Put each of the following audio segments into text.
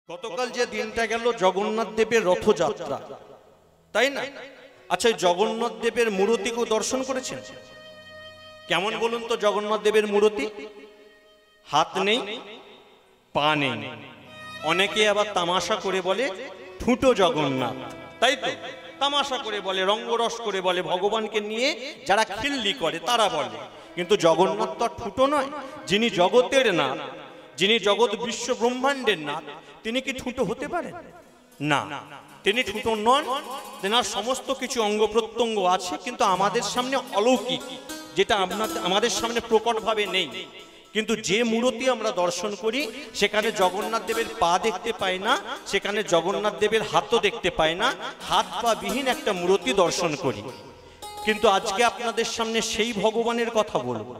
গতকাল যে দিনটা গেল জগন্নাথ দেবের রথযাত্রা, তাই না? আচ্ছা, জগন্নাথ দেবের মূর্তিকে দর্শন করেছেন? কেমন বলুন তো জগন্নাথ দেবের মূর্তি? হাত নেই, পা নেই, অনেকে আবার তামাশা করে বলে ঠুঁটো জগন্নাথ, তাই তো? তামাশা করে বলে, রঙ্গরস করে বলে, ভগবানকে নিয়ে যারা খিল্লি করে তারা বলে। কিন্তু জগন্নাথ তো আর ঠুঁটো নয়। যিনি জগতের নাথ, যিনি জগৎ বিশ্ব ব্রহ্মাণ্ডের নাথ, তিনি কি ঠুঁটো হতে পারেন? না, তিনি ঠুঁটো নন। তেনার সমস্ত কিছু অঙ্গ প্রত্যঙ্গ আছে, কিন্তু আমাদের সামনে অলৌকিক, যেটা আমাদের সামনে প্রকটভাবে নেই। কিন্তু যে মূর্তি আমরা দর্শন করি সেখানে জগন্নাথ দেবের পা দেখতে পাই না, সেখানে জগন্নাথ দেবের হাতও দেখতে পাই না, হাত পা বিহীন একটা মূর্তি দর্শন করি। কিন্তু আজকে আপনাদের সামনে সেই ভগবানের কথা বলবো,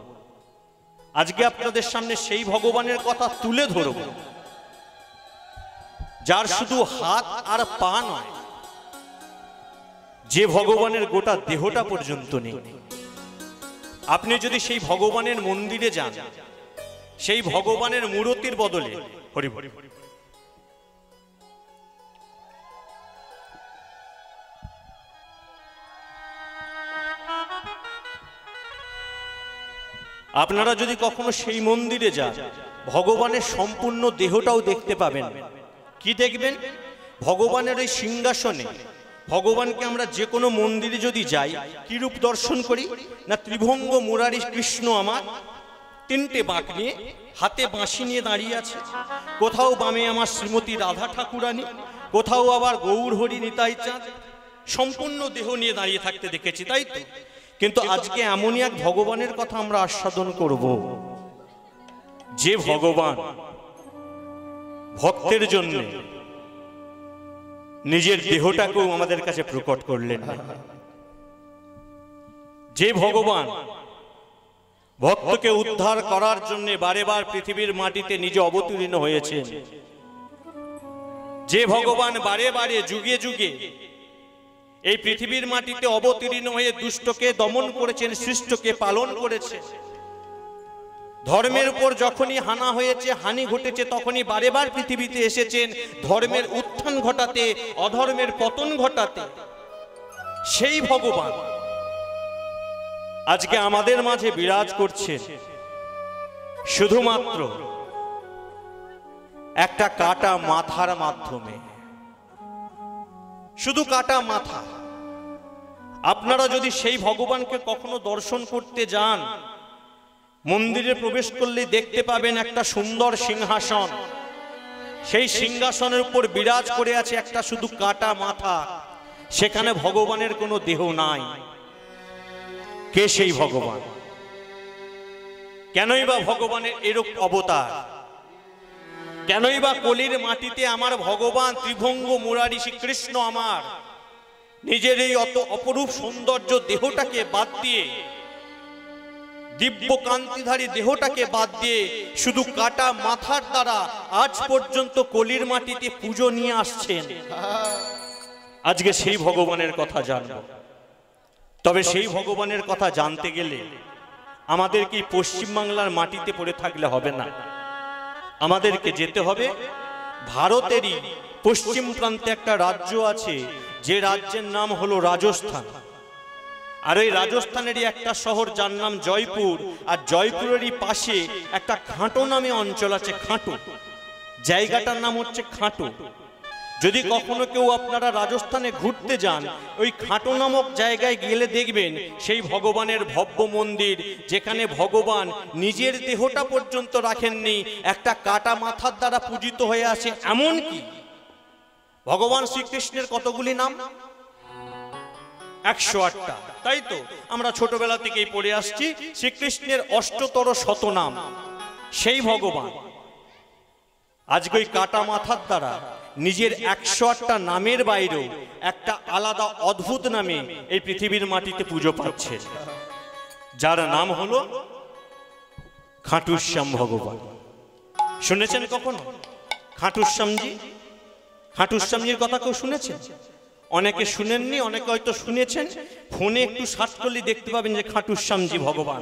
আজকে আপনাদের সামনে সেই ভগবানের কথা তুলে ধরব, যার শুধু হাত আর পা নয়, যে ভগবানের গোটা দেহটা পর্যন্ত নেই। আপনি যদি সেই ভগবানের মন্দিরে যান, সেই ভগবানের মূর্তির বদলে হরি হরি আপনারা যদি কখনো সেই মন্দিরে যান, ভগবানের সম্পূর্ণ দেহটাও দেখতে পাবেন। কি দেখবেন? ভগবানের ওই সিংহাসনে, ভগবানকে আমরা যে কোনো মন্দিরে যদি যাই কি রূপ দর্শন করি না? ত্রিভঙ্গ মুরারি কৃষ্ণ আমার, তিনটে বাঁক নিয়ে, হাতে বাঁশি নিয়ে দাঁড়িয়ে আছে। কোথাও বামে আমার শ্রীমতী রাধা ঠাকুরানী, কোথাও আবার গৌর হরি নিতাই চাঁদ, সম্পূর্ণ দেহ নিয়ে দাঁড়িয়ে থাকতে দেখেছি, তাই তো? কিন্তু আজকে এমনই এক ভগবানের কথা আমরা আস্বাদন করব, যে ভগবান ভক্তের জন্য নিজের দেহটাকেও আমাদের কাছে প্রকট করলেন। যে ভগবান ভক্তকে উদ্ধার করার জন্য বারে বার পৃথিবীর মাটিতে নিজে অবতীর্ণ হয়েছেন, যে ভগবান বারে বারে যুগে যুগে এই পৃথিবীর মাটিতে অবতীর্ণ হয়ে দুষ্টকে দমন করেছেন, সৃষ্টকে পালন করেছেন। ধর্মের উপর যখনই হানা হয়েছে, হানি ঘটেছে, তখনই বারে বার পৃথিবীতে এসেছেন ধর্মের উত্থান ঘটাতে, অধর্মের পতন ঘটাতে। সেই ভগবান আজকে আমাদের মাঝে বিরাজ করছেন শুধুমাত্র একটা কাটা মাথার মাধ্যমে। শুধু কাটা মাথা। আপনারা যদি সেই ভগবানকে কখনো দর্শন করতে যান, মন্দিরে প্রবেশ করলে দেখতে পাবেন একটা সুন্দর সিংহাসন। সেই সিংহাসনের উপর বিরাজ করে আছে একটা শুধু কাটা মাথা। সেখানে ভগবানের কোনো দেহ নাই। কে সেই ভগবান? কেনই বা ভগবানের এরূপ অবতার? কেনই বা কলির মাটিতে আমার ভগবান ত্রিভঙ্গ মুরারি শ্রীকৃষ্ণ আমার নিজের এই অত অপরূপ সৌন্দর্য দেহটাকে বাদ দিয়ে, দিব্য কান্তিধারী দেহটাকে বাদ দিয়ে শুধু কাটা মাথার দ্বারা আজ পর্যন্ত কলির মাটিতে পুজো নিয়ে আসছেন? আজকে সেই ভগবানের কথা জানব। তবে সেই ভগবানের কথা জানতে গেলে আমাদেরকে পশ্চিমবাংলার মাটিতে পড়ে থাকলে হবে না। আমাদেরকে যেতে হবে ভারতেরই পশ্চিম প্রান্তে একটা রাজ্য আছে, যে রাজ্যের নাম হলো রাজস্থান। আর এই রাজস্থানেরই একটা শহর যার নাম জয়পুর, আর জয়পুরেরই পাশে একটা খাঁটো নামে অঞ্চল আছে। খাঁটো জায়গাটার নাম হচ্ছে খাঁটো। যদি কখনো কেউ আপনারা রাজস্থানে ঘুরতে যান, ওই খাঁটো নামক জায়গায় গেলে দেখবেন সেই ভগবানের ভব্য মন্দির, যেখানে ভগবান নিজের দেহটা পর্যন্ত রাখেননি, একটা কাটা মাথার দ্বারা পূজিত হয়ে আছে। এমনকি ভগবান শ্রীকৃষ্ণের কতগুলি নাম? 108টা, তাই তো? আমরা ছোটবেলা থেকেই পড়ে আসছি শ্রীকৃষ্ণের অষ্টতর শতনাম। সেই ভগবান আজকে ওই কাটা মাথার দ্বারা নিজের 108টা নামের বাইরেও একটা আলাদা অদ্ভুত নামে এই পৃথিবীর মাটিতে পুজো পাচ্ছে, যার নাম হলো খাটুশ্যাম ভগবান। শুনেছেন কখনো খাটুশ্যামজি? খাটুশ্যামজির কথা কেউ শুনেছেন? অনেকে শুনেননি, অনেকে হয়তো শুনেছেন। ফোনে একটু সার্চ করলে দেখতে পাবেন যে খাটুশ্যামজি ভগবান।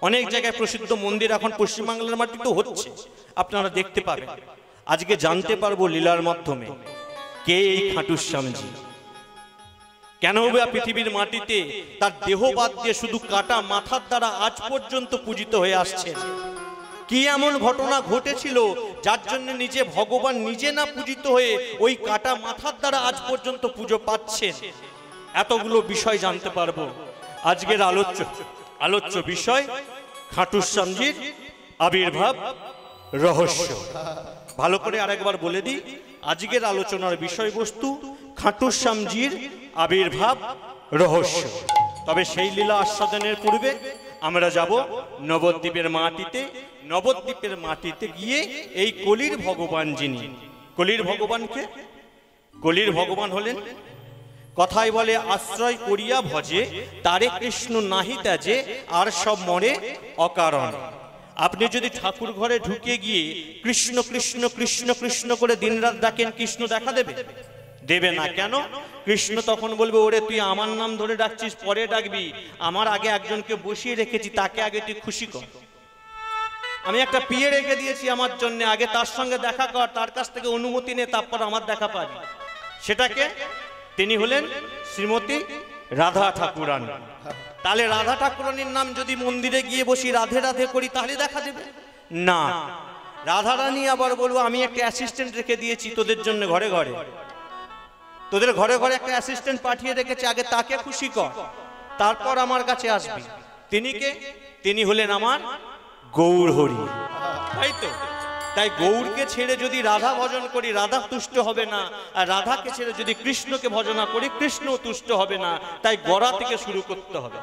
অনেক জায়গায় প্রসিদ্ধ মন্দির এখন পশ্চিমবাংলার মাটিতেও হচ্ছে, আপনারা দেখতে পাবেন। আজকে জানতে পারবো লীলার মাধ্যমে কে এই খাটুশ্যামজি, কেন বা পৃথিবীর মাটিতে তার দেহ বাদ দিয়ে শুধু কাটা মাথার দ্বারা আজ পর্যন্ত পূজিত হয়ে আসছে। কি এমন ঘটনা ঘটেছিল যার জন্য নিজে ভগবান নিজে না পূজিত হয়ে ওই কাটা মাথার দ্বারা আজ পর্যন্ত পুজো পাচ্ছেন? এতগুলো বিষয় জানতে পারবো। আজকের আলোচ্য বিষয় খাটুশ্যামজির আবির্ভাব রহস্য। ভালো করে আরেকবার বলে দিই, আজকের আলোচনার বিষয়বস্তু খাটুশ্যামজির আবির্ভাব রহস্য। তবে সেই লীলা আস্বাদনের পূর্বে আমরা যাব নবদ্বীপের মাটিতে। নবদ্বীপের মাটিতে গিয়ে এই কলির ভগবান যিনি, কলির ভগবানকে, কলির ভগবান হলেন, কথায় বলে আশ্রয় করিয়া ভজে তারে কৃষ্ণ নাহি ত্যাজে আর সব মরে অকারণ। আপনি যদি ঠাকুর ঘরে ঢুকে গিয়ে কৃষ্ণ কৃষ্ণ কৃষ্ণ কৃষ্ণ করে দিনরাত ডাকেন, কৃষ্ণ দেখা দেবে? দেবে না। কেন? কৃষ্ণ তখন বলবে, ওরে তুই আমার নাম ধরে ডাকছিস, পরে ডাকবি, আমার আগে একজনকে বসিয়ে রেখেছি, তাকে আগে তুই খুশি কর। আমি একটা পিয়ে রেখে দিয়েছি আমার জন্য, আগে তার সঙ্গে দেখা কর, তার কাছ থেকে অনুমতি নে, তারপর আমার দেখা পাবি। সেটাকে তিনি হলেন শ্রীমতী রাধা ঠাকুরানী। তাহলে রাধা ঠাকুরানীর নাম যদি মন্দিরে গিয়ে বসি রাধে রাধে করি তাহলে দেখা দেবে না। রাধা রানী আবার বলবো, আমি একটা অ্যাসিস্ট্যান্ট রেখে দিয়েছি তোদের জন্য, ঘরে ঘরে, তোদের ঘরে ঘরে একটা অ্যাসিস্ট্যান্ট পাঠিয়ে রেখেছে, আগে তাকে খুশি কর, তারপর আমার কাছে আসবি। তিনি কে? তিনি হলেন আমার গৌর হরি, তাই তো? তাই গৌরকে ছেড়ে যদি রাধা ভজন করি, রাধা তুষ্ট হবে না, আর রাধাকে ছেড়ে যদি কৃষ্ণকে ভজনা করি, কৃষ্ণ তুষ্ট হবে না। তাই গড়া থেকে শুরু করতে হবে।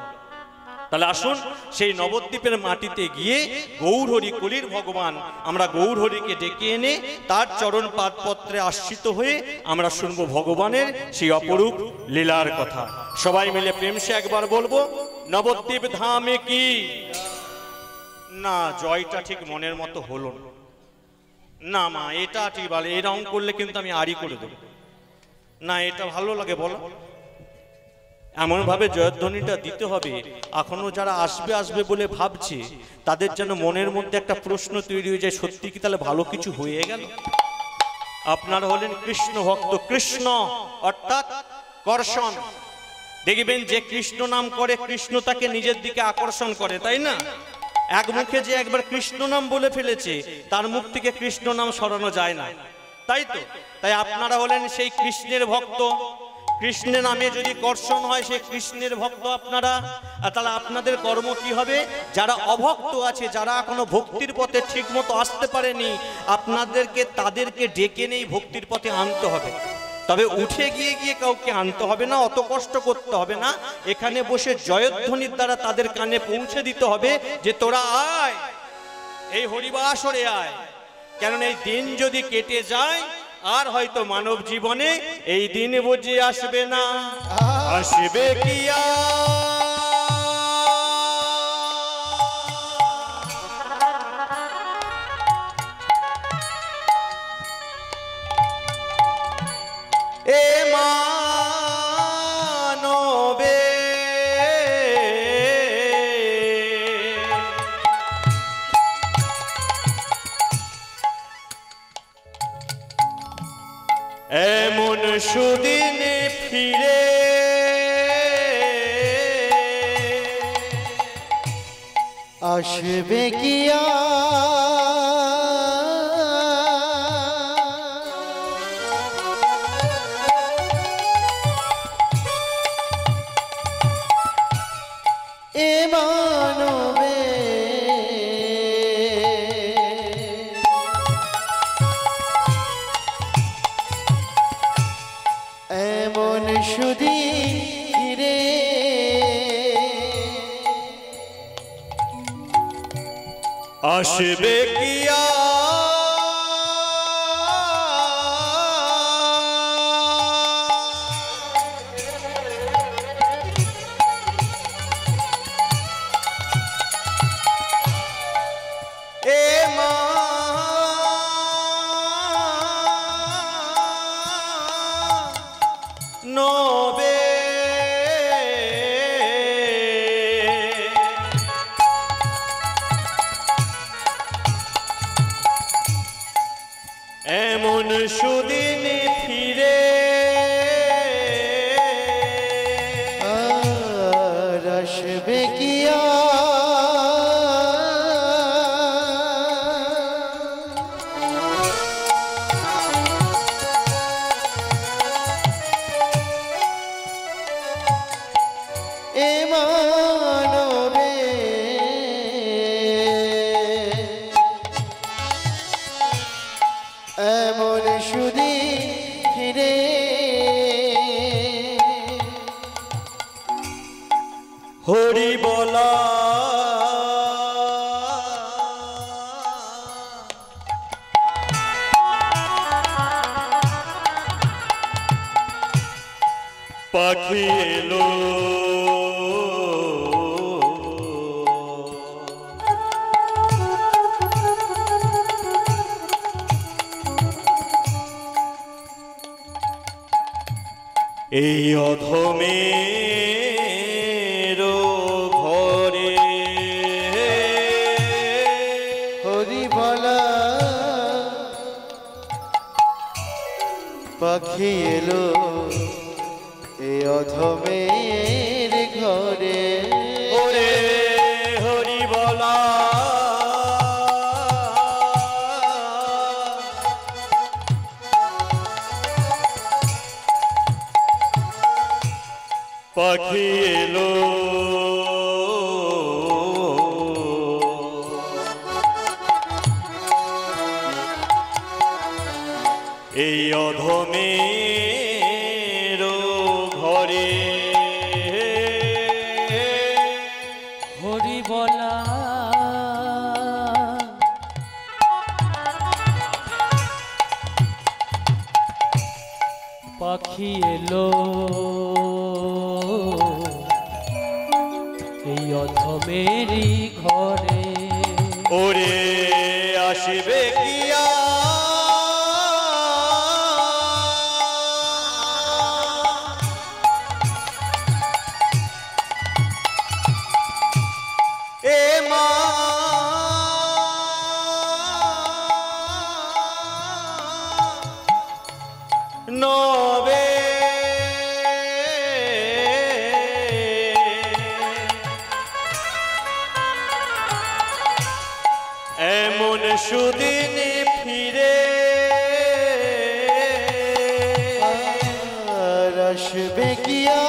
তাহলে আসুন সেই নবদ্বীপের মাটিতে গিয়ে গৌর হরি, কলির ভগবান, আমরা গৌর হরিকে ডেকে এনে তার চরণ পাদপত্রে আশ্রিত হয়ে আমরা শুনবো ভগবানের সেই অপরূপ লীলার কথা। সবাই মিলে প্রেম সে একবার বলবো, নবদ্বীপ ধামে কি না। জয়টা ঠিক মনের মতো হলো না মা, এটা ঠিক ভালো, এরকম করলে কিন্তু আমি আড়ি করে দেবো না, এটা ভালো লাগে বলো? এমন ভাবে জয়ধ্বনিটা দিতে হবে, এখনো যারা আসবে আসবে বলে ভাবছে তাদের যেন মনের মধ্যে একটা প্রশ্ন তৈরি হয়ে যায়, সত্যি কি তাহলে ভালো কিছু হয়ে গেল? আপনারা হলেন কৃষ্ণ ভক্ত। কৃষ্ণ অর্থাৎ কর্ষণ। দেখবেন যে কৃষ্ণ নাম করে, কৃষ্ণ তাকে নিজের দিকে আকর্ষণ করে, তাই না? এক মুখে যে একবার কৃষ্ণ নাম বলে ফেলেছে, তার মুখ থেকে কৃষ্ণ নাম সরানো যায় না, তাই তো? তাই আপনারা হলেন সেই কৃষ্ণের ভক্ত। কৃষ্ণের নামে যদি কর্ষণ হয়, সেই কৃষ্ণের ভক্ত আপনারা। তাহলে আপনাদের কর্ম কি হবে? যারা অভক্ত আছে, যারা এখনো ভক্তির পথে ঠিক মতো আসতে পারেনি, আপনাদেরকে তাদেরকে ডেকে নেই ভক্তির পথে আনতে হবে। তবে উঠে গিয়ে গিয়ে কাউকে আনতে হবে না, অত কষ্ট করতে হবে না। এখানে বসে জয়ধ্বনির দ্বারা তাদের কানে পৌঁছে দিতে হবে যে তোরা আয়, এই হরিবাসরে আয়। কারণ এই দিন যদি কেটে যায়, আর হয়তো মানব জীবনে এই দিন বুঝে আসবে না। আসবে কি এ মানবে এমন সুদিন ফিরে আসবে কি এ মানবে এমন সুদিন রে আসবে কি নবে পাখি এলো এই অধমের ঘরে হরি বলা পাখি এলো এই অধমের ঘরে ওরে হরি বলা পাখি এলো এই অধমের ঘরে হরি বলা পাখি এলো এই অধমেরই ঘরে ওরে আসবে কিয়া এ মা নবে এমন সুদিন ফিরে আর আসবে গিয়া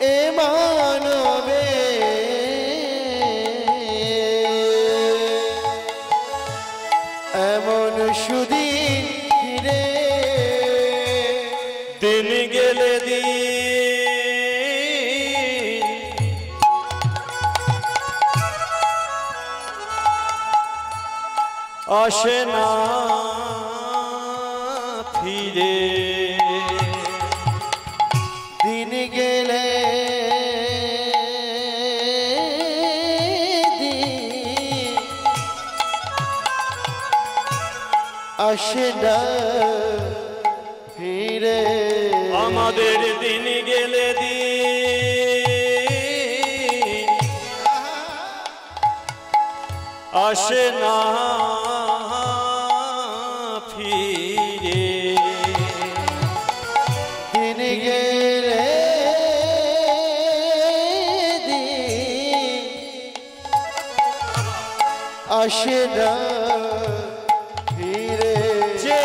এ মানবে এমন সুদিন ফিরে দিন গেলে দিন আসে না ফিরে দিন গেলে দিন আসে না ফিরে আমাদের দিন গেলে দিন আসে না ফিরে দিন গেলে দিন আসে না ফিরে যে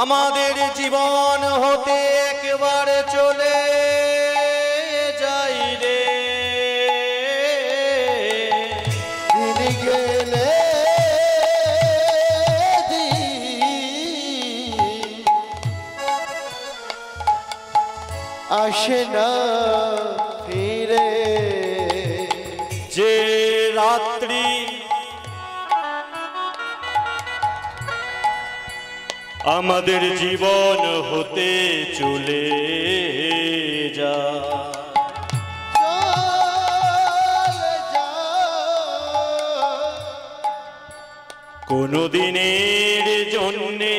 আমাদের জীবন হতে একবার চলে যাই রে দিন গেলে দিন আসে না ফিরে যে রাত্রি আমাদের জীবন হতে চলে যা চলে যাও কোনো দিনের জন্যে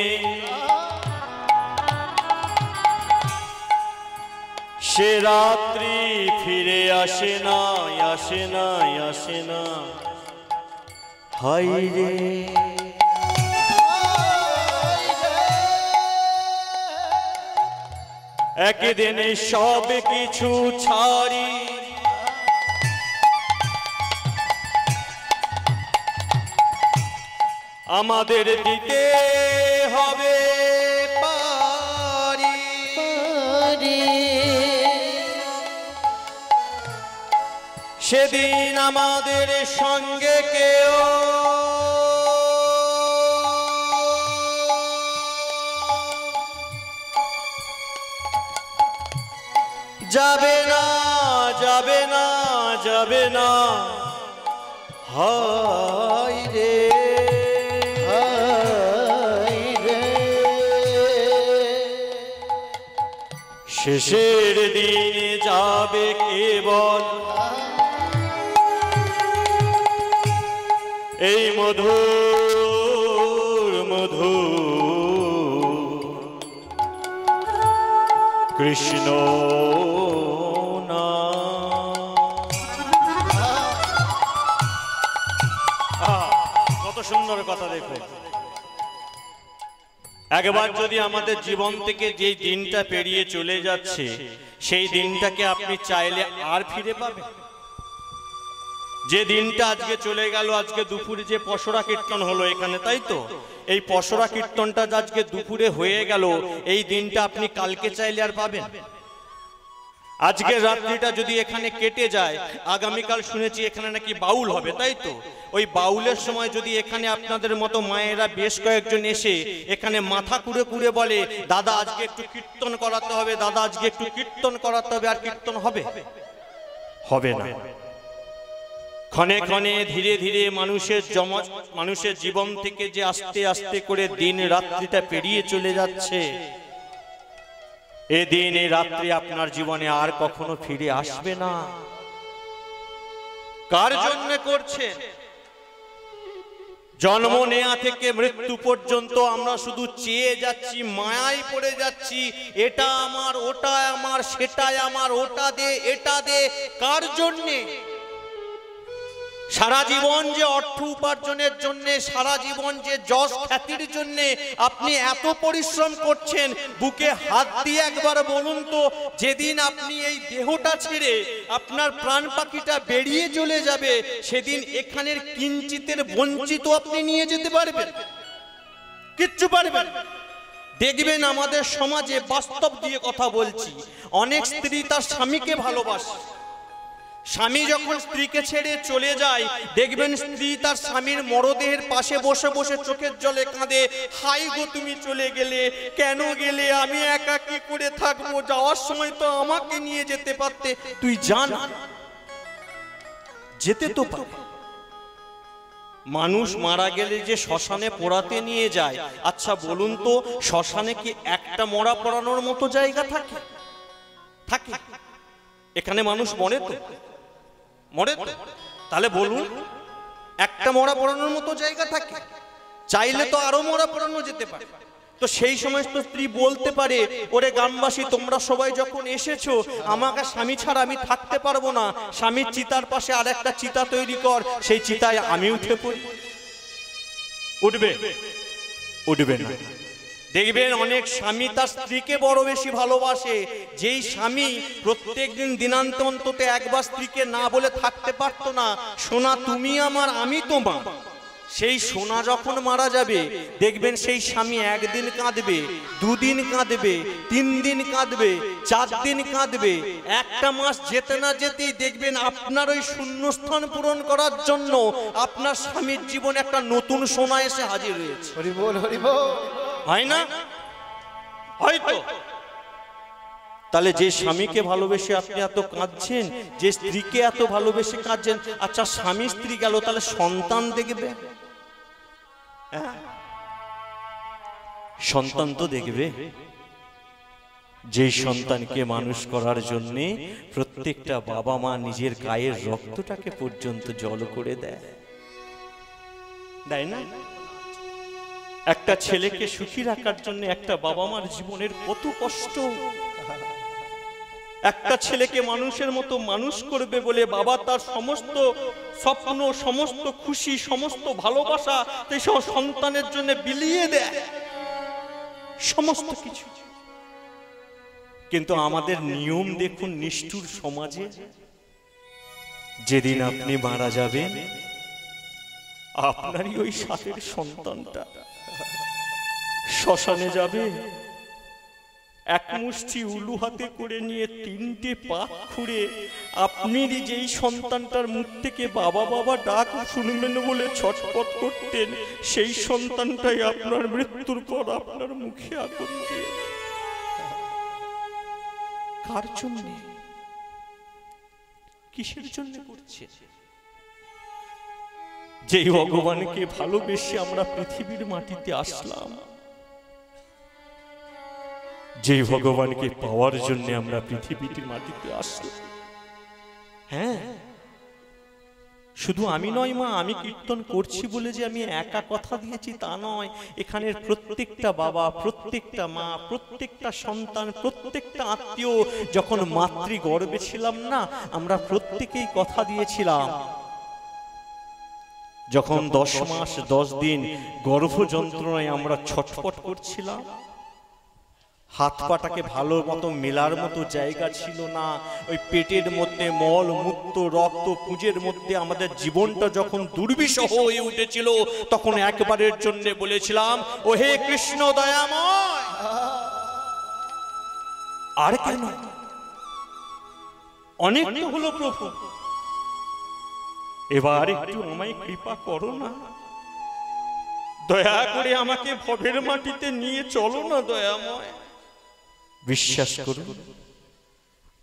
সে রাত্রি ফিরে আসে না আসে না আসে না হায় রে একদিন সব কিছু ছাড়ি আমাদের দিতে হবে পারি সেদিন আমাদের সঙ্গে কেউ যাবে না যাবে না যাবে না হায় রে হায় রে শেষের দিনে যাবে কেবল এই মধুর মধুর কৃষ্ণ কত সুন্দর কথা দেখো। একবার যদি আমাদের জীবন থেকে যে দিনটা পেরিয়ে চলে যাচ্ছে সেই দিনটাকে আপনি চাইলে আর ফিরে পাবেন? যে দিনটা আজকে চলে গেল, আজকে দুপুরে যে পসরা কীর্তন হলো এখানে, তাই তো এই পসরা কীর্তনটা আজকে দুপুরে হয়ে গেল, এই দিনটা আপনি কালকে চাইলে আর পাবেন? আজকে রাত্রিটা যদি এখানে কেটে যায়, আগামীকাল শুনেছি এখানে নাকি বাউল হবে, তাই তো ওই বাউলের সময় যদি এখানে আপনাদের মতো মায়েরা বেশ কয়েকজন এসে এখানে মাথা কুড়ে কুড়ে বলে, দাদা আজকে একটু কীর্তন করাতে হবে, দাদা আজকে একটু কীর্তন করাতে হবে, আর কীর্তন হবে? হবে না। ক্ষণে ক্ষণে ধীরে ধীরে মানুষের জীবন থেকে যে আস্তে আস্তে করে দিন রাত্রিটা পেরিয়ে চলে যাচ্ছে, এ দিন এই রাত্রি আপনার জীবনে আর কখনো ফিরে আসবে না। কার জন্য করছে? জন্ম নেয়া থেকে মৃত্যু পর্যন্ত আমরা শুধু চেয়ে যাচ্ছি, মায়ায় পড়ে যাচ্ছি, এটা আমার, ওটা আমার, সেটাই আমার, ওটা দে, এটা দে। কার জন্যে? সারা জীবন যে অর্থ উপার্জনের জন্য, সারা জীবন যে যশ খ্যাতির জন্য আপনি এত পরিশ্রম করছেন, বুকে হাত দিয়ে একবার বলুন তো, যেদিন আপনি এই দেহটা ছেড়ে আপনার প্রাণ পাখিটা বেরিয়ে চলে যাবে, সেদিন এখানের কিঞ্চিতের বঞ্চিত আপনি নিয়ে যেতে পারবেন? কিচ্ছু পারবেন? দেখবেন আমাদের সমাজে, বাস্তব দিয়ে কথা বলছি, অনেক স্ত্রী তার স্বামীকে ভালোবাসে। স্বামী যখন স্ত্রীকে ছেড়ে চলে যায়, দেখবেন স্ত্রী তার স্বামীর মরদেহের পাশে বসে বসে চোখের জলে কাঁদে, হাই গো তুমি চলে গেলে, কেন গেলে, আমি একা কি করে থাকবো, যাওয়ার সময় তো আমাকে নিয়ে যেতে পারতে। তুই জান, যেতে তো পারে। মানুষ মারা গেলে যে শ্মশানে পোড়াতে নিয়ে যায়, আচ্ছা বলুন তো, শ্মশানে কি একটা মরা পোড়ানোর মতো জায়গা থাকে? থাকে? এখানে মানুষ মরে তো, মরে তো। তাহলে বলুন, একটা মরা পোড়ানোর মতো জায়গা থাকে? চাইলে তো আরো মরা পোড়ানো যেতে পারে। তো সেই সময় তো স্ত্রী বলতে পারে, ওরে গ্রামবাসী তোমরা সবাই যখন এসেছো, আমাকে স্বামী ছাড়া আমি থাকতে পারবো না, স্বামীর চিতার পাশে আর একটা চিতা তৈরি কর, সেই চিতায় আমি উঠে পড়ি। উঠবে? উঠবে না। দেখবেন অনেক স্বামী তার স্ত্রীকে বড় বেশি ভালোবাসে, যেই স্বামী প্রত্যেকদিন দিনান্ত অন্তত একবার স্ত্রীকে না বলে থাকতে পারতো না, সোনা তুমি আমার আমি তোমার, সেই সোনা যখন মারা যাবে, দেখবেন সেই স্বামী একদিন কাঁদবে, দুদিন কাঁদবে, 3 দিন কাঁদবে, 4 দিন কাঁদবে। একটা মাস যেতে না যেতেই দেখবেন আপনার ওই শূন্যস্থান পূরণ করার জন্য আপনার স্বামীর জীবনে একটা নতুন সোনা এসে হাজির হয়েছে। হরি বল, হরি বল। হয় না? হয়তো। তাহলে যে স্বামীকে ভালোবেসে আপনি এত কাঁদছেন, যে স্ত্রীকে এত ভালোবেসে কাঁদছেন, আচ্ছা স্বামী স্ত্রী গেল, তাহলে সন্তান দেখবে? সন্তান তো দেখবে। যেই সন্তানকে মানুষ করার জন্য প্রত্যেকটা বাবা মা নিজের গায়ের রক্তটাকে পর্যন্ত জল করে দেয়, দেয় না? একটা ছেলেকে সুখী রাখার জন্য একটা বাবা মার জীবনের কত কষ্ট। একটা ছেলেকে মানুষের মতো মানুষ করবে বলে বাবা তার সমস্ত স্বপ্ন, সমস্ত খুশি, সমস্ত ভালোবাসা সেই সন্তানের জন্য বিলিয়ে দেয়, সমস্ত কিছু। কিন্তু আমাদের নিয়ম দেখুন, নিষ্ঠুর সমাজে যেদিন আপনি মারা যাবেন, আপনারই ওই সাথের সন্তানটা শ্মশানে যাবে, এক মুষ্টি উলু হাতে করে নিয়ে 3টে পাক খুঁড়ে আপনি যেই সন্তানটার মুখ থেকে বাবা বাবা ডাক শুনবেন বলে ছটফট করতেন, সেই সন্তানটাই আপনার মৃত্যুর পর আপনার মুখে আগুন দিয়ে। কার জন্য? কিসের জন্য করছে? যেই ভগবানকে ভালোবেসে আমরা পৃথিবীর মাটিতে আসলাম, যেই ভগবানকে পাওয়ার জন্য আমরা পৃথিবীর মাটিতে আসলাম। হ্যাঁ, শুধু আমি নয় মা, আমি কীর্তন করছি বলে যে আমি একা কথা দিয়েছি তা নয়। এখানের প্রত্যেকটা বাবা, প্রত্যেকটা মা, প্রত্যেকটা সন্তান, প্রত্যেকটা আত্মীয় যখন মাতৃগর্ভে ছিলাম না, আমরা প্রত্যেকেই কথা দিয়েছিলাম। যখন 10 মাস 10 দিন গর্ভ যন্ত্রণায় আমরা ছটফট করছিলাম, হাত পাটাকে ভালো মতো মেলার মতো জায়গা ছিল না, ওই পেটের মধ্যে মল মূত্র রক্ত পুঁজের মধ্যে আমাদের জীবনটা যখন দুর্বিষহ হয়ে উঠেছিল, তখন একবারের জন্য বলেছিলাম, ও হে কৃষ্ণ দয়াময়, আর কেন? অনেক হলো প্রভু, এবার একটু আমায় কৃপা করো না, দয়া করে আমাকে ভবের মাটিতে নিয়ে চলো না দয়াময়। বিশ্বাস করুন,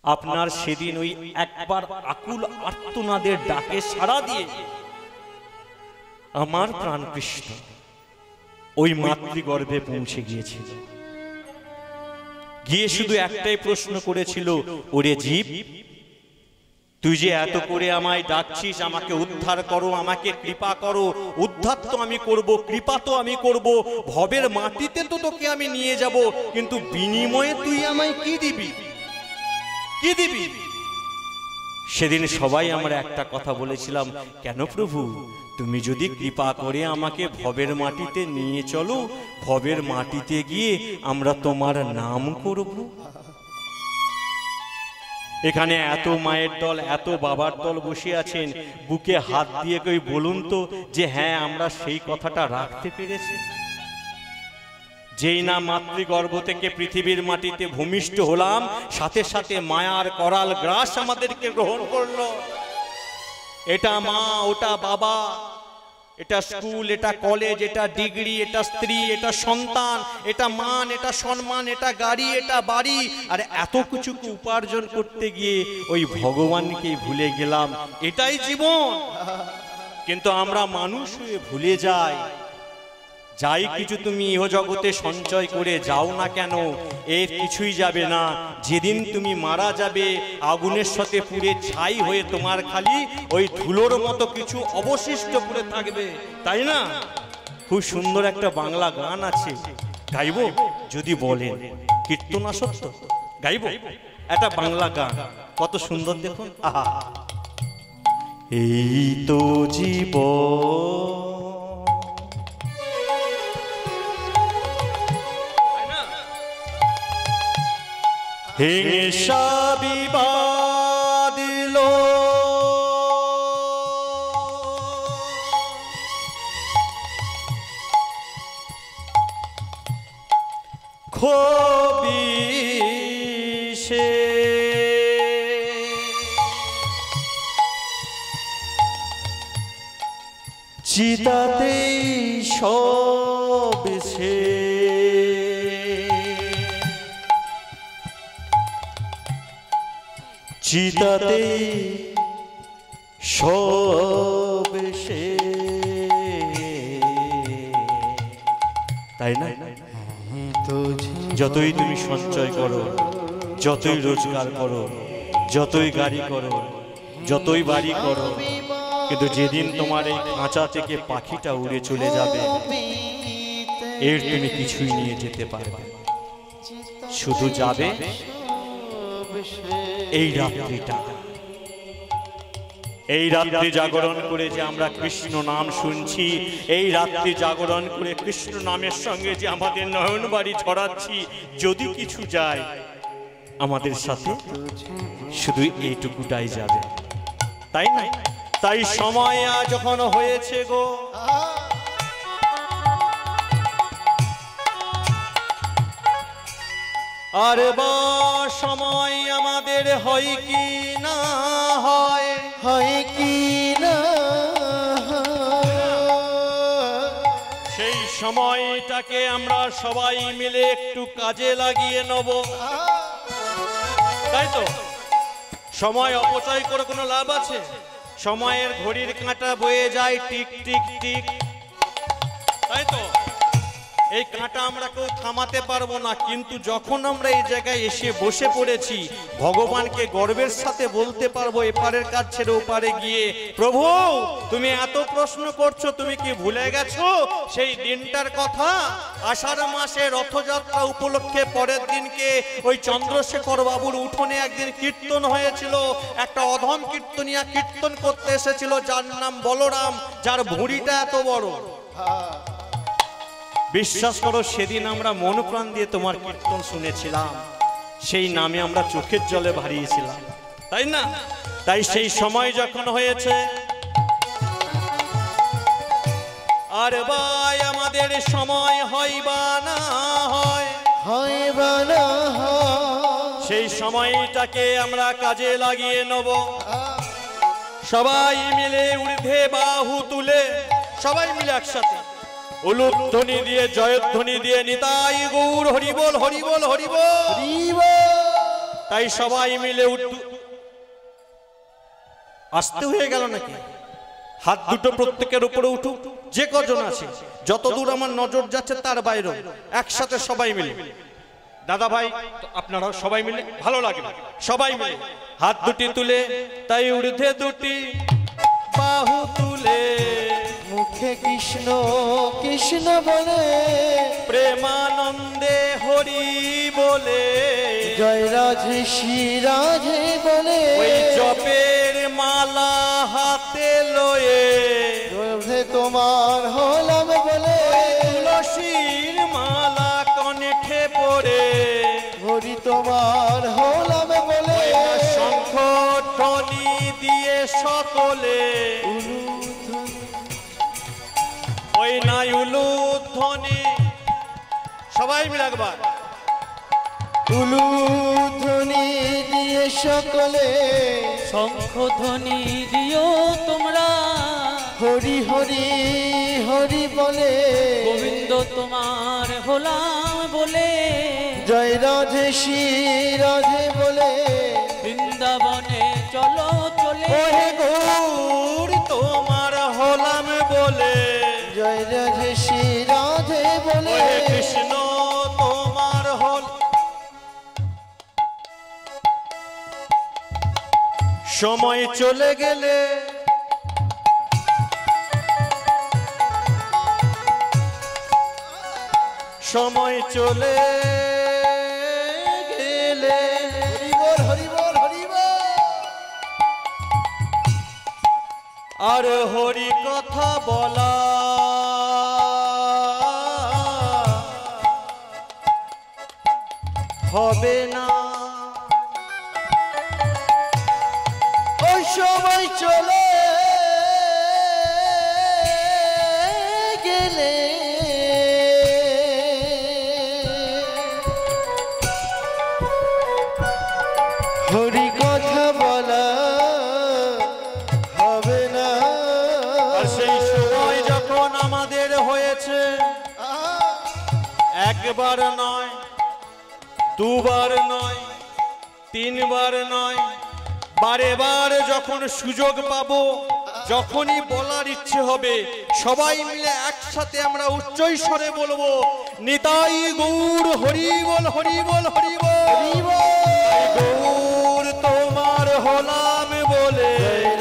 আপনার সেদিন ওই একবার আকুল আর্তনাদের ডাকে সাড়া দিয়ে আমার প্রাণ কৃষ্ণ ওই মাতৃগর্ভে পৌঁছে গিয়েছিল। গিয়ে শুধু একটাই প্রশ্ন করেছিল, ওরে জীব, তুই যে এত করে আমায় ডাকছিস, আমাকে উদ্ধার করো, আমাকে কৃপা করো। উদ্ধার তো আমি করব, কৃপা তো আমি করব, ভবের মাটিতে তো তোকে আমি নিয়ে যাব, কিন্তু বিনিময়ে তুই আমায় কি দিবি, কি দিবি? সেদিন সবাই আমরা একটা কথা বলেছিলাম, কেন প্রভু, তুমি যদি কৃপা করে আমাকে ভবের মাটিতে নিয়ে চলো, ভবের মাটিতে গিয়ে আমরা তোমার নাম করব। এখানে এত মায়ের দল, এত বাবার দল বসে আছেন, বুকে হাত দিয়ে কই বলুন তো যে হ্যাঁ আমরা সেই কথাটা রাখতে পেরেছি। যেই না মাতৃগর্ভ থেকে পৃথিবীর মাটিতে ভূমিষ্ঠ হলাম, সাথে সাথে মায়ার করাল গ্রাস আমাদেরকে গ্রহণ করলো। এটা মা, ওটা বাবা, এটা স্কুল, এটা কলেজ, এটা ডিগ্রি, এটা স্ত্রী, এটা সন্তান, এটা মান, এটা সম্মান, এটা গাড়ি, এটা বাড়ি, আর এত কিছুকে উপার্জন করতে গিয়ে ওই ভগবানকে ভুলে গেলাম। এটাই জীবন। কিন্তু আমরা মানুষ হয়ে ভুলে যাই, যাই কিছু তুমি ইহ জগতে সঞ্চয় করে যাও না কেন, এর কিছুই যাবে না। যেদিন তুমি মারা যাবে, আগুনের সাথে পুড়ে ছাই হয়ে তোমার খালি ওই ধুলোর মতো কিছু অবশিষ্ট পড়ে থাকবে, তাই না? খুব সুন্দর একটা বাংলা গান আছে, গাইবো যদি বলেন? কীর্তন আসক্ত গাইবো একটা বাংলা গান, কত সুন্দর দেখুন। আহা, এই তো জীবন, হিংসা বিবাদ ক্ষোভিষে চিতাতেই সব সে চিতাতে সব সে, তাই না? যতই তুমি সঞ্চয় করো, যতই রোজগার করো, যতই গাড়ি করো, যতই বাড়ি করো, কিন্তু যেদিন তোমার এই খাঁচা থেকে পাখিটা উড়ে চলে যাবে, এর তুমি কিছুই নিয়ে যেতে পারবে। শুধু যাবে এই রাত্রিটা, এই রাত্রি জাগরণ করে যে আমরা কৃষ্ণ নাম শুনছি, এই রাত্রি জাগরণ করে কৃষ্ণ নামের সঙ্গে যে আমাদের নয়ন বাড়ি ছড়াচ্ছি, যদি কিছু যায় আমাদের সাথে শুধু এইটুকুটাই যাবে, তাই না? তাই সময় যখন হয়েছে গো, আর বা সময় আমাদের হয় কি না হয়, হয় কি না, সেই সময়টাকে আমরা সবাই মিলে একটু কাজে লাগিয়ে নেব, তাই তো? সময় অপচয় করে কোনো লাভ আছে? সময়ের ঘড়ির কাঁটা বয়ে যায় টিক টিক টিক, তাই তো? এই কাঁটা আমরা কেউ থামাতে পারবো না, কিন্তু যখন আমরা এই জায়গায় এসে বসে পড়েছি, ভগবানকে গর্বের সাথে বলতে পারবো এপারের কাজ ছেড়ে ওপারে গিয়ে, প্রভু তুমি এত প্রশ্ন করছো, তুমি কি ভুলে গেছো সেই দিনটার কথা? আষাঢ় মাসে রথযাত্রা উপলক্ষে পরের দিনকে ওই চন্দ্রশেখর বাবুর উঠোনে একদিন কীর্তন হয়েছিল। একটা অধম কীর্তনিয়া কীর্তন করতে এসেছিল, যার নাম বলরাম, যার ভুঁড়িটা এত বড়। বিশ্বাস করো, সেদিন আমরা মন প্রাণ দিয়ে তোমার কীর্তন শুনেছিলাম, সেই নামে আমরা চোখের জলে ভারিয়েছিলাম, তাই না? তাই সেই সময় যখন হয়েছে, আর ভাই আমাদের সময় হয় বা না হয়, সেই সময়টাকে আমরা কাজে লাগিয়ে নেব। সবাই মিলে ঊর্ধ্বে বাহু তুলে, সবাই মিলে একসাথে উলুধ্বনি দিয়ে, জয়ধ্বনি দিয়ে নিতাই গৌর হরিবোল হরিবোল হরিবোল। তাই সবাই মিলে আসতে হয়ে গেল নাকি? হাত দুটো প্রত্যেকের উপরে উঠুক, যে কজন আছে, যত দূর আমার নজর যাচ্ছে তার বাইরে একসাথে সবাই মিলে। দাদা ভাই আপনারাও সবাই মিলে, ভালো লাগবে, সবাই মিলে হাত দুটি তুলে, তাই ঊর্ধ্বে দুটি বাহু তুলে, মুখে কৃষ্ণ কৃষ্ণ বলে, প্রেমানন্দে হরি বলে, জয় রাধে শ্রী রাধে বলে, ওই জপের মালা হাতে লয়ে, রোধে তোমার হলাম বলে, তুলসীর মালা কণ্ঠে পড়ে, হরি তোমার হলাম বলে, শঙ্খ ধ্বনি দিয়ে সকলে, ওই নাই উলুধ্বনি, সবাই মিলে একবার উলুধ্বনি দিয়ে সকলে, শঙ্খ ধ্বনি দিও তোমরা, হরি হরি হরি বলে, গোবিন্দ তোমার হলাম বলে, জয় রাধে শ্রী রাধে বলে, বৃন্দাবনে চলো চলে, ওহে গৌর তোমার হলাম বলে, জয় রাধে শ্রী রাধে বলে, ওহে কৃষ্ণ তোমার হল। সময় চলে গেলে সময় চলে গেলে, হরিবল হরিবল হরিবল, আর হরি কথা বলা হবে না। ওই সময় চলে গেলে, হরি কথা বলা হবে না। আর সেই সময় যখন আমাদের হয়েছে, একবার নয়, দুবার নয়, তিনবার নয়, বারে বার যখন সুযোগ পাবো, যখনই বলার ইচ্ছে হবে, সবাই মিলে একসাথে আমরা উচ্চস্বরে বলবো, নিতাই গৌর হরিবল হরিবল হরিবল, গৌর তোমার হলাম বলে,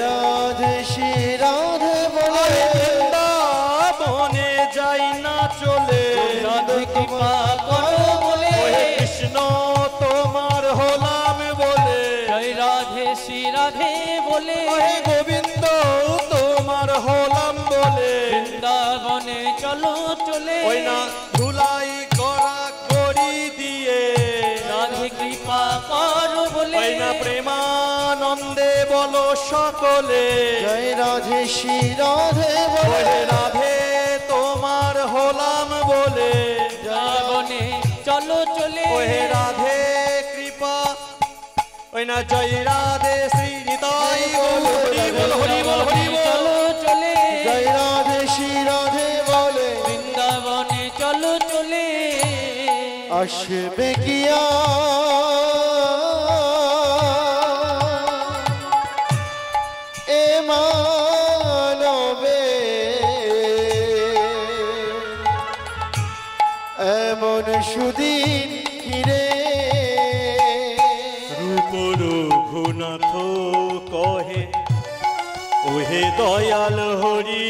রাধে শ্রী রাধে বলে, বৃন্দাবনে যাই না চলে, রাধে কৃপা করো বলে, কৃষ্ণ তোমার হলাম বলে, জয় রাধে শ্রী রাধে বলে, গোবিন্দ তোমার হলাম বলে, বৃন্দাবনে চলো চলে, ওই না ধুলাই করা করি দিয়ে, রাধে কৃপা করো বলে, ওই না প্রেমানন্দে বলো সকলে, জয় রাধে শ্রী রাধে বলে, ওহে রাধে তোমার হলাম বলে, বৃন্দাবনে চলো চলে, ওহে রাধে কৃপা, ওই না জয় রাধে শ্রী নিতাই গৌর হরিবল হরিবল হরিবল, চলো চলে, জয় রাধে শ্রী রাধে বলে, বৃন্দাবনে চলো চলে, আসবে কিয়া এমন সুদিন কিরে রূপ রঘুনাথ কহে ওহে দয়াল হরি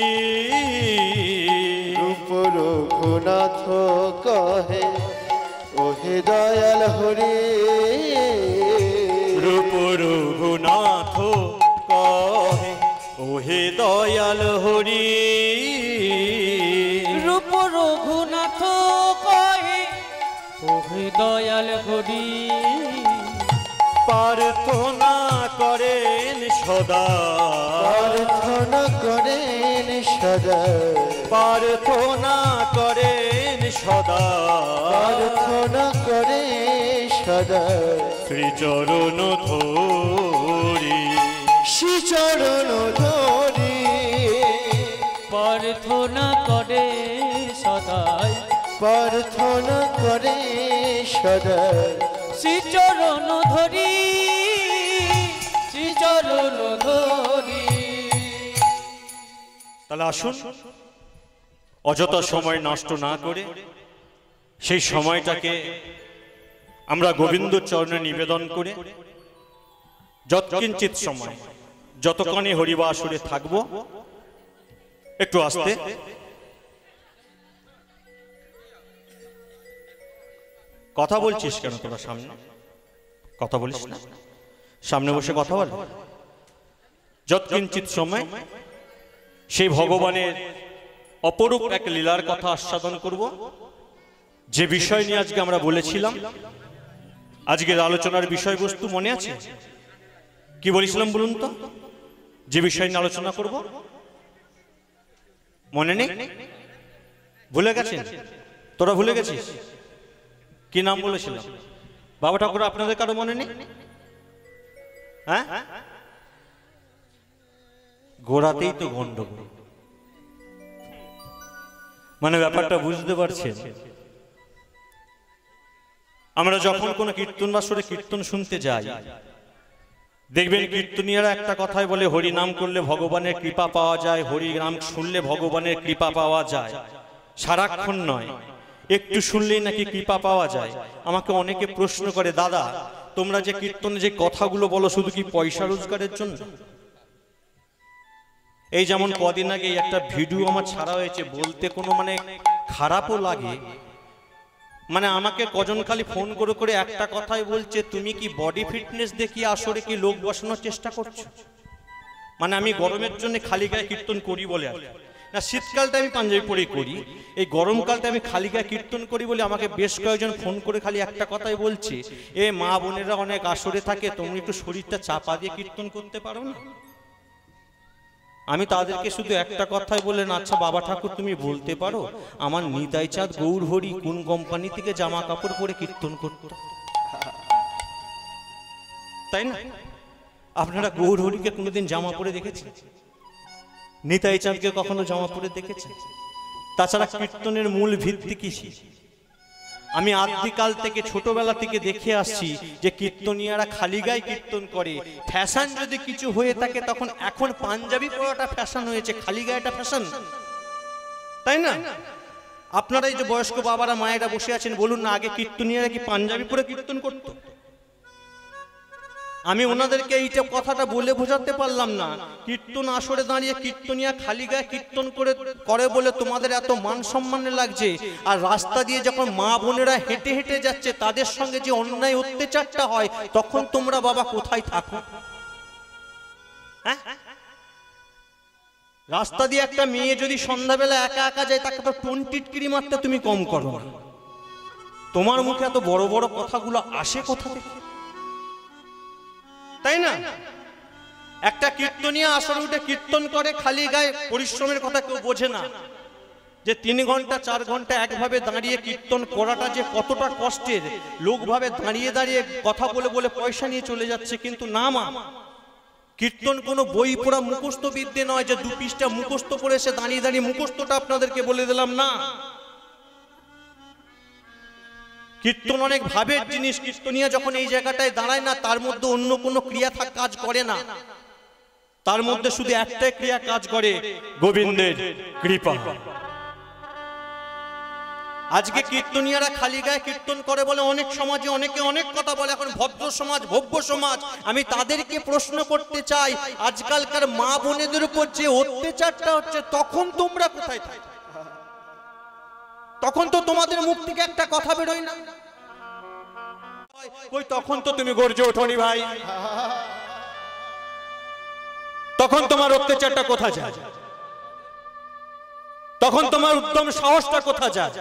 রূপ রঘুনাথ কহে ওহে দয়াল হরি রূপ রঘুনাথ কহে ওহে দয়াল হরি রূপ রঘুনাথ কহে ওহে দয়াল হরি প্রার্থনা করেন সদা প্রার্থনা করেন সদা প্রার্থনা করেন সদা প্রার্থনা করে সদা শ্রীচরণ ধরি শ্রীচরণ ধরি প্রার্থনা করে সদাই প্রার্থনা করে সদা শ্রীচরণ ধরি শ্রীচরণ ধরি। তাহলে আসুন অযথা সময় নষ্ট না করে সেই সময়টাকে আমরা গোবিন্দ চরণে নিবেদন করে যৎকিঞ্চিত সময় যতক্ষণে হরিবাসরে থাকবো একটু আস্তে কথা বলছিস কেন তোরা সামনে কথা বলিস না সামনে বসে কথা বল যৎকিঞ্চিত সময় সেই ভগবানের অপরূপ এক লীলার কথা আস্বাদন করব যে বিষয় নিয়ে আজকে আমরা বলেছিলাম আজকের আলোচনার বিষয়বস্তু মনে আছে কি বলেছিলাম বলুন তো যে বিষয় নিয়ে আলোচনা করব মনে নেই ভুলে গেছেন তোরা ভুলে গেছিস কি নাম বলেছিলাম বাবা ঠাকুর আপনাদের কারো মনে নেই হ্যাঁ গোড়াতেই তো গন্ডগোল মানে ব্যাপারটা বুঝতে পারছেন আমরা যখন কোনো কীর্তন বাসরে কীর্তন শুনতে যাই দেখবেন কীর্তনীয়রা একটা কথাই বলে হরি নাম করলে ভগবানের কৃপা পাওয়া যায় হরি নাম শুনলে ভগবানের কৃপা পাওয়া যায় সারাক্ষণ নয় একটু শুনলেই নাকি কৃপা পাওয়া যায় আমাকে অনেকে প্রশ্ন করে দাদা তোমরা যে কীর্তনে যে কথাগুলো বলো শুধু কি পয়সা রোজগারের জন্য এই যেমন কদিন আগে একটা ভিডিও আমার ছাড়া হয়েছে বলতে কোনো মানে খারাপও লাগে মানে আমাকে কজন খালি ফোন করে করে একটা কথাই বলছে তুমি কি বডি ফিটনেস দেখিয়ে আসরে কি লোক বসানোর চেষ্টা করছো মানে আমি গরমের জন্য খালি গায়ে কীর্তন করি বলে আর না শীতকালটা আমি পাঞ্জাবি পরে করি এই গরমকালটা আমি খালি গায়ে কীর্তন করি বলে আমাকে বেশ কয়েকজন ফোন করে খালি একটা কথাই বলছে এ মা বোনেরা অনেক আসরে থাকে তুমি একটু শরীরটা চাপা দিয়ে কীর্তন করতে পারো না আমি তাদেরকে শুধু একটা কথাই বলেন আচ্ছা বাবা ঠাকুর তুমি বলতে পারো আমার নিতাই চাঁদ গৌর হরি কোন কোম্পানি থেকে জামা কাপড় পরে কীর্তন করত তাই না আপনারা গৌর হরিকে কোনোদিন জামা পরে দেখেছেন নিতাই চাঁদকে কখনো জামা পরে দেখেছেন তাছাড়া কীর্তনের মূল ভিত্তি কি আমি আদিকাল থেকে ছোটবেলা থেকে দেখে আসছি যে কীর্তনীয়রা খালি গায়ে কীর্তন করে ফ্যাশন যদি কিছু হয়ে থাকে তখন এখন পাঞ্জাবি পরাটা ফ্যাশন হয়েছে খালি গায়েটা ফ্যাশন তাই না আপনারা এই যে বয়স্ক বাবারা মায়েরা বসে আছেন বলুন না আগে কীর্তনীয়রা কি পাঞ্জাবি পরে কীর্তন করত আমি ওনাদেরকে এইটা কথাটা বলে বোঝাতে পারলাম না কীর্তন আসরে দাঁড়িয়ে কীর্তনিয়া খালি গায়ে কীর্তন করে বলে তোমাদের এত মান সম্মানে লাগছে আর রাস্তা দিয়ে যখন মা বোনেরা হেঁটে হেঁটে যাচ্ছে তাদের সঙ্গে যে অন্যায় অত্যাচারটা হয় তখন তোমরা বাবা কোথায় থাকো হ্যাঁ রাস্তা দিয়ে একটা মেয়ে যদি সন্ধ্যাবেলা একা একা যায় তাকে তো টোন টিটকিরি মারতে তুমি কম করো না তোমার মুখে এত বড় বড় কথাগুলো আসে কোথা থেকে তাই না একটা কীর্তনীয় আসরে উঠে কীর্তন করে খালি গায়ে পরিশ্রমের কথা কেউ বোঝে না যে 3 ঘন্টা 4 ঘন্টা একভাবে দাঁড়িয়ে কীর্তন করাটা যে কতটা কষ্টের লোকভাবে দাঁড়িয়ে দাঁড়িয়ে কথা বলে বলে পয়সা নিয়ে চলে যাচ্ছে কিন্তু না মা কীর্তন কোনো বই পড়া মুখস্থ বিদ্যে নয় যে 2 পৃষ্ঠা মুখস্থ করে এসে দাঁড়িয়ে দাঁড়িয়ে মুখস্থটা আপনাদেরকে বলে দিলাম না কীর্তন অনেক ভাবের জিনিস কীর্তনিয়া যখন এই জায়গাটায় দাঁড়ায় না তার মধ্যে অন্য কোনো ক্রিয়া কাজ করে না তার মধ্যে শুধু একটাই ক্রিয়া কাজ করে গোবিন্দের কৃপা আজকে কীর্তনিয়ারা খালি গায়ে কীর্তন করে বলে অনেক সমাজে অনেকে অনেক কথা বলে, এখন ভদ্র সমাজ ভব্য সমাজ। আমি তাদেরকে প্রশ্ন করতে চাই, আজকালকার মা বোনেদের উপর যে অত্যাচারটা হচ্ছে, তখন তোমরা কোথায় থাকো? তখন তো তোমাদের মুখ থেকে একটা কথা বেরোয় না। কই তখন তো তুমি গর্জে ওঠোনি ভাই, তখন তোমার অত্যাচারটা কোথা যায়? তখন তোমার উদ্যম সাহসটা কোথা যায়?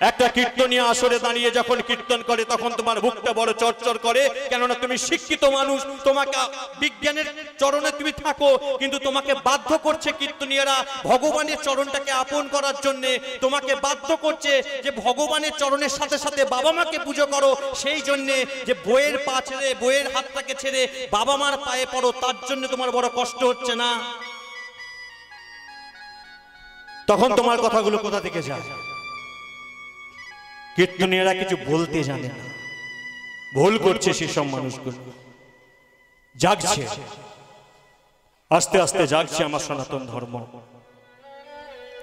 একটা কীর্তনীয় আসরে দাঁড়িয়ে যখন কীর্তন করে তখন তোমার বুকটা বড় চরচর করে, কেননা তুমি শিক্ষিত মানুষ, তোমাকে বিজ্ঞানের চরণে তুমি থাকো, কিন্তু তোমাকে বাধ্য করছে কীর্তনীয়রা ভগবানের চরণটাকে আপন করার জন্য। তোমাকে বাধ্য করছে যে ভগবানের চরণের সাথে সাথে বাবা মাকে পুজো করো, সেই জন্যে যে বইয়ের পা ছেড়ে, বইয়ের হাতটাকে ছেড়ে বাবা মার পায়ে পড়ো, তার জন্য তোমার বড় কষ্ট হচ্ছে না? তখন তোমার কথাগুলো কোথা থেকে যায়? কীর্তনীয়রা কিছু বলতে জানে না, ভুল করছে সেসব মানুষগুলো। জাগছে, আস্তে আস্তে জাগছে আমার সনাতন ধর্ম,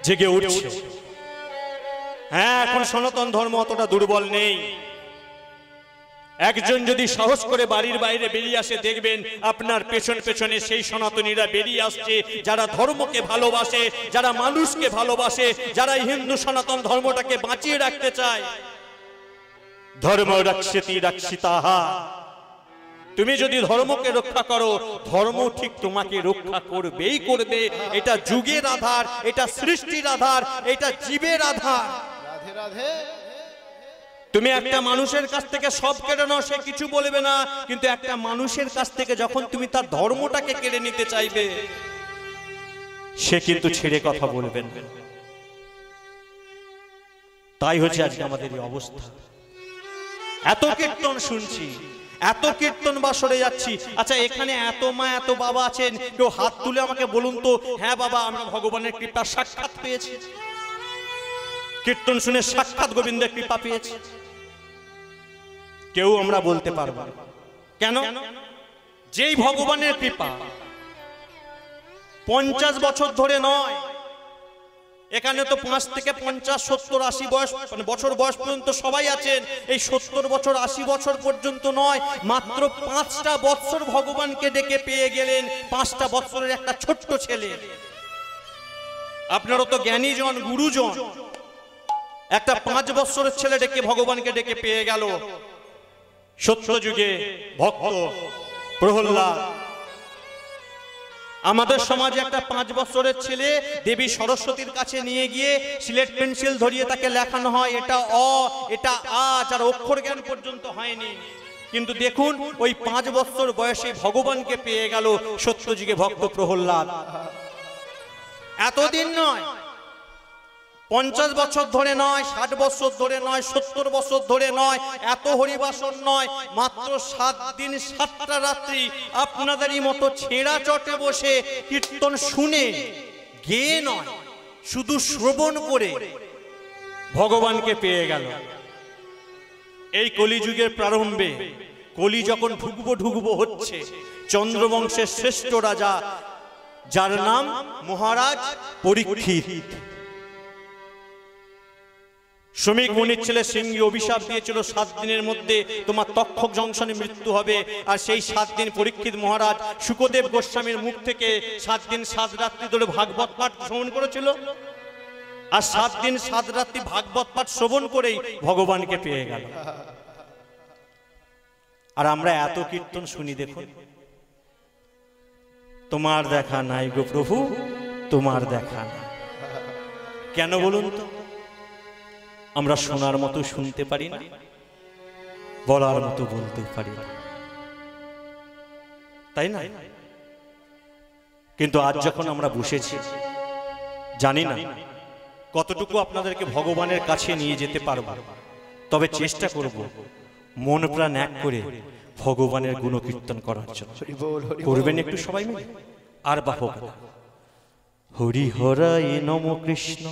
জেগে উঠছে। হ্যাঁ, এখন সনাতন ধর্ম অতটা দুর্বল নেই। একজন যদি সাহস করে বাড়ির বাইরে বেরিয়ে আসে, দেখবেন আপনার পেছন পেছনে সেই সনাতনীরা বেরিয়ে আসছে, যারা ধর্মকে ভালোবাসে, যারা মানুষকে ভালোবাসে, যারা হিন্দু সনাতন ধর্মটাকে বাঁচিয়ে রাখতে চায়। ধর্ম রক্ষতি রক্ষিতাহা। তুমি যদি ধর্মকে রক্ষা করো, ধর্ম ঠিক তোমাকে রক্ষা করবেই করবে। এটা যুগের আধার, এটা সৃষ্টির আধার, এটা জীবের আধার। রাধে রাধে। তুমি একটা মানুষের কাছ থেকে সব কেড়ে নাও, সে কিছু বলবে না, কিন্তু একটা মানুষের কাছ থেকে যখন তুমি তার ধর্মটাকে কেড়ে নিতে চাইবে, সে কিন্তু ছেড়ে কথা বলবেন। তাই হচ্ছে আজকে আমাদের এই অবস্থা। এত কীর্তন শুনছি, এত কীর্তন বাসরে যাচ্ছি। আচ্ছা, এখানে এত মা এত বাবা আছেন, কেউ হাত তুলে আমাকে বলুন তো, হ্যাঁ বাবা আমরা ভগবানের কৃপা সাক্ষাৎ পেয়েছি, কীর্তন শুনে সাক্ষাৎ গোবিন্দের কৃপা পেয়েছি? কেউ আমরা বলতে পারবো না। কেন? যেই ভগবানের কৃপা 50 বছর ধরে নয়, এখানে তো 5 থেকে 50, 70, 80 বয়স মানে বছর বয়স পর্যন্ত সবাই আছেন। এই 70 বছর 80 বছর পর্যন্ত নয়, মাত্র 5টা বছর ভগবানকে ডেকে পেয়ে গেলেন। 5টা বছরের একটা ছোট্ট ছেলে, আপনারও তো জ্ঞানীজন গুরুজন, একটা 5 বছরের ছেলে ডেকে ভগবানকে ডেকে পেয়ে গেল। সত্য যুগে ভক্ত প্রহ্লাদ। আমাদের সমাজে একটা 5 বছরের ছেলে দেবী সরস্বতীর কাছে নিয়ে গিয়ে সিলেট পেন্সিল ধরিয়ে তাকে লেখানো হয়, এটা অ, এটা আ, যার অক্ষর জ্ঞান পর্যন্ত হয়নি। কিন্তু দেখুন, ওই 5 বছর বয়সে ভগবানকে পেয়ে গেল সত্য যুগে ভক্ত প্রহ্লাদ। এতদিন নয়, 50 বছর ধরে নয়, 60 বছর ধরে নয়, 70 বছর ধরে নয়, এত হরিবাসন নয়, মাত্র 7 দিন 7টা রাত্রি আপনাদেরই মতো ছেঁড়া চটে বসে কীর্তন শুনে, গেয়ে নয়, শুধু শ্রবণ করে ভগবানকে পেয়ে গেল। এই কলিযুগের প্রারম্ভে, কলি যখন ঢুকবো হচ্ছে, চন্দ্রবংশের শ্রেষ্ঠ রাজা, যার নাম মহারাজ পরীক্ষিত, শ্রমিক মুনির ছেলে সিংহী অভিশাপ দিয়েছিল 7 দিনের মধ্যে তোমার তক্ষক জংশনে মৃত্যু হবে। আর সেই 7 দিন পরীক্ষিত মহারাজ শুকদেব গোস্বামীর মুখ থেকে 7 দিন 7 রাত্রি ধরে ভাগবত পাঠ শ্রবণ করেছিল। আর 7 দিন 7 রাত্রি ভাগবত পাঠ শ্রবণ করেই ভগবানকে পেয়ে গেল। আর আমরা এত কীর্তন শুনি, দেখুন, তোমার দেখা নাই গো প্রভু, তোমার দেখা নাই। কেন বলুন তো? আমরা শোনার মতো শুনতে পারি না, বলার মতো বলতে পারি না, তাই না? কিন্তু আজ যখন আমরা বসেছি, জানি না কতটুকু আপনাদেরকে ভগবানের কাছে নিয়ে যেতে পারবো, তবে চেষ্টা করব মন প্রাণ এক করে ভগবানের গুণকীর্তন করার জন্য। করবেন একটু সবাই মিলে? আর বাহক হরি হরায় নম কৃষ্ণ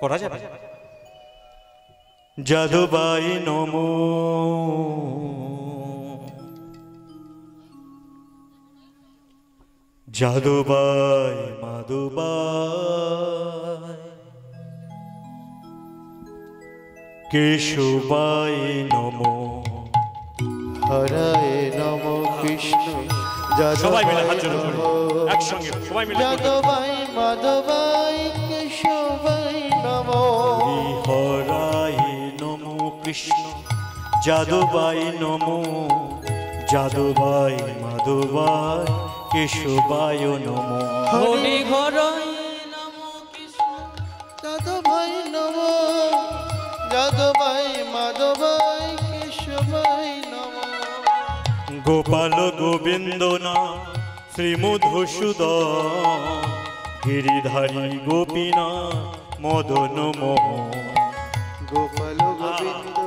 করা যাবে? যাদবাই নমো, যাদবাই মাধবাই, কেশবায় নমো। হরায় নম কৃষ্ণ সবাই মিলে হাত যাদবায় জোড় করে নমঃ একসঙ্গে সবাই মিলে করবেন। যাদবায় মাধবায় কেশবায় নম হরায় নমো কৃষ্ণ যাদবায় নমো, যাদবায় মাধবায় কেশবায় নমো। হরি হরায় নম কৃষ্ণ যাদবায় নম যাদবায় মাধবায় কেশবায় নম গোপাল গোবিন্দ না শ্রীমধুসূদন, গিরিধারী গোপীনা মদন মোহন। গোপাল গোবিন্দ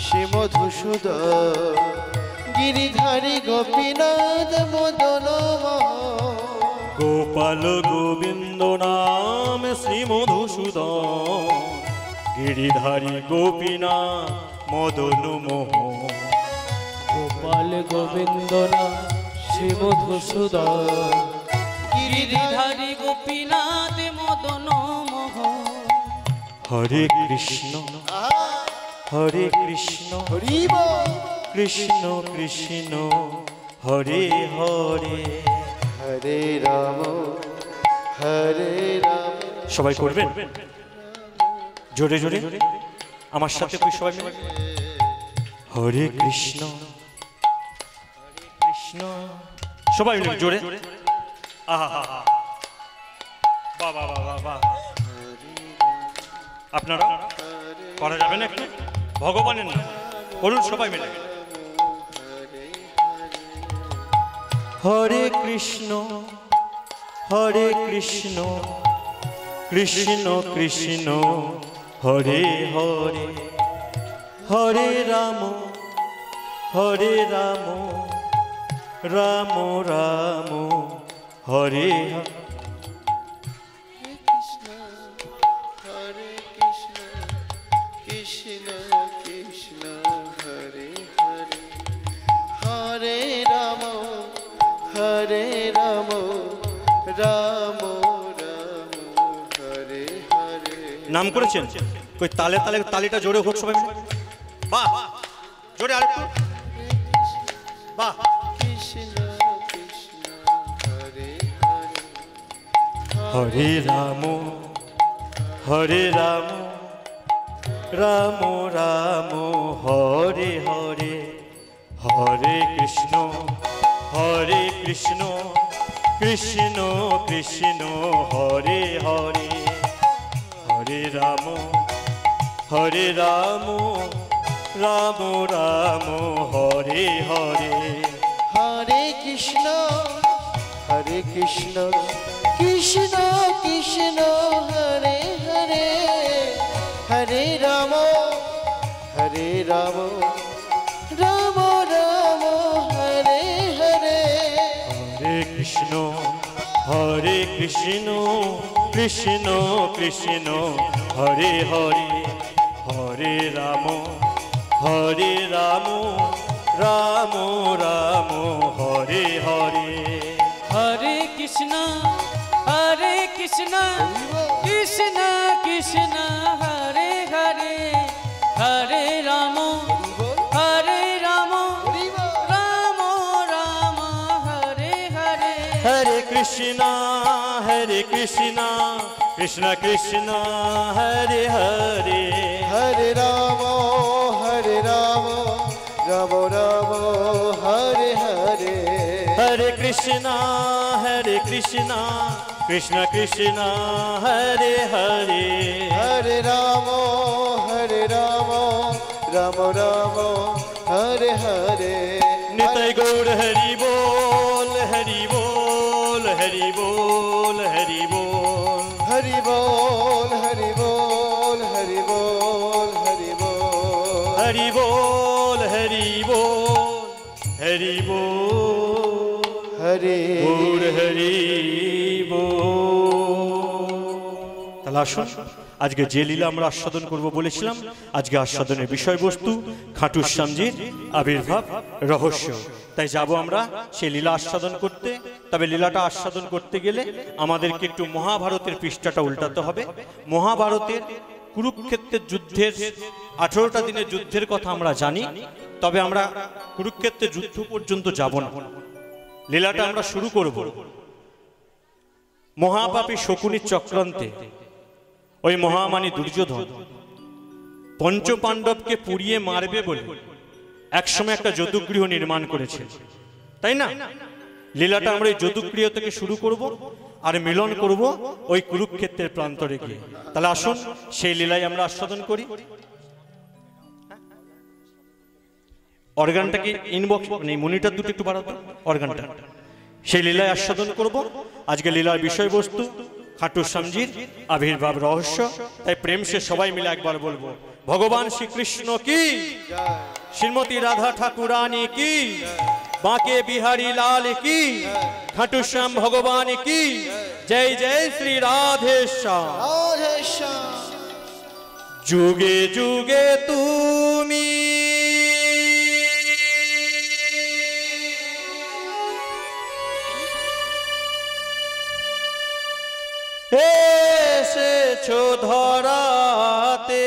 শ্রী মধুসূদন, গিরিধারী গোপীনাথ মদন মোহন। গোপাল গোবিন্দ নাম শ্রী মধুসূদন, গিরিধারী গোপীনা মদন মোহন। গোপাল গোবিন্দ নাম শ্রী মধুসূদন, গিরিধারী গোপীনাথ মদন মোহন। হরে কৃষ্ণ হরে কৃষ্ণ হরি বল কৃষ্ণ কৃষ্ণ হরে হরে। হরে রাম হরে রাম। সবাই করবেন জোরে জোরে আমার সাথে কই সবাই মিলে। হরে কৃষ্ণ কৃষ্ণ সবাই মিলে জোরে। আহা হা হা, বাহ বাহ বাহ বাহ বাহ। আপনারা করা যাবে না একটু ভগবানের নাম করুন সবাই মিলে। হরে কৃষ্ণ কৃষ্ণ কৃষ্ণ হরে হরে। হরে রাম রাম রাম হরে হরে। হরে কৃষ্ণ কৃষ্ণ কৃষ্ণ হরে হরে। হরে রাম রাম রাম হরে হরে। নাম করেছেন কই তালে তালে তালিটা জোরে হোক সবাই মিলে। বাহ জোরে আরেকটু বাহ। কৃষ্ণ কৃষ্ণ হরে হরে। হরে রাম রাম রাম হরে হরে। হরে কৃষ্ণ কৃষ্ণ কৃষ্ণ হরে হরে। হরে রাম রাম রাম হরে হরে। হরে কৃষ্ণ কৃষ্ণ কৃষ্ণ হরে হরে। হরে রাম রাম রাম হরে হরে। হরে কৃষ্ণ কৃষ্ণ কৃষ্ণ হরে হরে। হরে রাম রাম রাম হরে হরে। হরে কৃষ্ণ কৃষ্ণ কৃষ্ণ হরে হরে। হরে রাম রাম রাম হরে হরে। হরে কৃষ্ণ কৃষ্ণ কৃষ্ণ হরে হরে। হরে রাম রাম রাম হরে হরে। হরে কৃষ্ণ কৃষ্ণ কৃষ্ণ হরে হরে। হরে রাম রাম রাম হরে হরে। নিতাই গৌর হরি বল হরি বল হরি বল হরি বল। হরি বল হরি বল হরি বল হরি বল। হরি বল হরি বল হরি বল হরে গৌর হরি বল। তাহলে আসুন আজকে যে লীলা আমরা আস্বাদন করব বলেছিলাম, আজকে আস্বাদনের বিষয়বস্তু খাটু শ্যামজির আবির্ভাব রহস্য। তাই যাব আমরা সেই লীলা আস্বাদন করতে। তবে লীলাটা আস্বাদন করতে গেলে আমাদেরকে একটু মহাভারতের পৃষ্ঠাটা উল্টাতে হবে। মহাভারতের কুরুক্ষেত্রের যুদ্ধের 18টা দিনের যুদ্ধের কথা আমরা জানি, তবে আমরা কুরুক্ষেত্রের যুদ্ধ পর্যন্ত যাব না। লীলাটা আমরা শুরু করব মহাপাপী শকুনির চক্রান্তে। ওই মহামানী দুর্যোধন পঞ্চপাণ্ডবকে পুড়িয়ে মারবে বলে একসময় একটা যদুগৃহ নির্মাণ করেছে, তাই না? লীলাটা আমরা এই যদুগৃহ থেকে শুরু করব আর মিলন করব ওই কুরুক্ষেত্রের প্রান্তরে গিয়ে। তাহলে আসুন সেই লীলায় আমরা আস্বাদন করি। অর্গানটা কি ইনবক্স নেই, মনিটর দুটো একটু বাড়াতো অর্গানটা। সেই লীলায় আস্বাদন করব। আজকে লীলার বিষয়বস্তু খাটু শ্যামজির আবির্ভাব রহস্য। তাই প্রেম সে সবাই মিলে একবার বলবো, ভগবান শ্রীকৃষ্ণ কি, শ্রীমতী রাধা ঠাকুরানী কি, বাঁকে বিহারী লাল কি, খাটু শ্যাম ভগবান কি, জয় জয় শ্রী রাধেশ্যাম। যুগে যুগে তুমি এসেছো ধরাতে,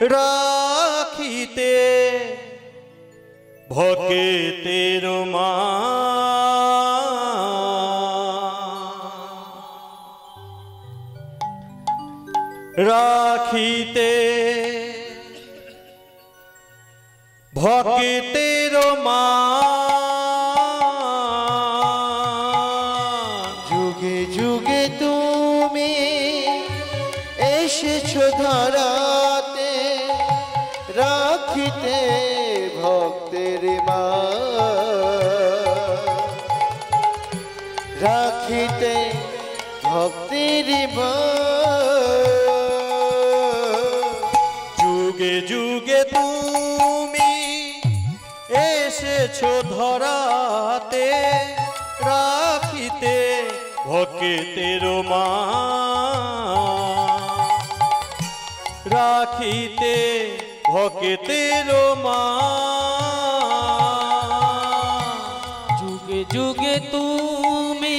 রাখিতে ভক্তের রাখিতে ভক্তের যুগে যুগে তুমি এসেছো ধরাতে, রাখিতে ভক্তের রাখিতে ভক্তের যুগে যুগে তুমি এসেছো ধরাতে, রাখিতে ভক্তের রাখিতে ভক্তের যুগে যুগে তুমি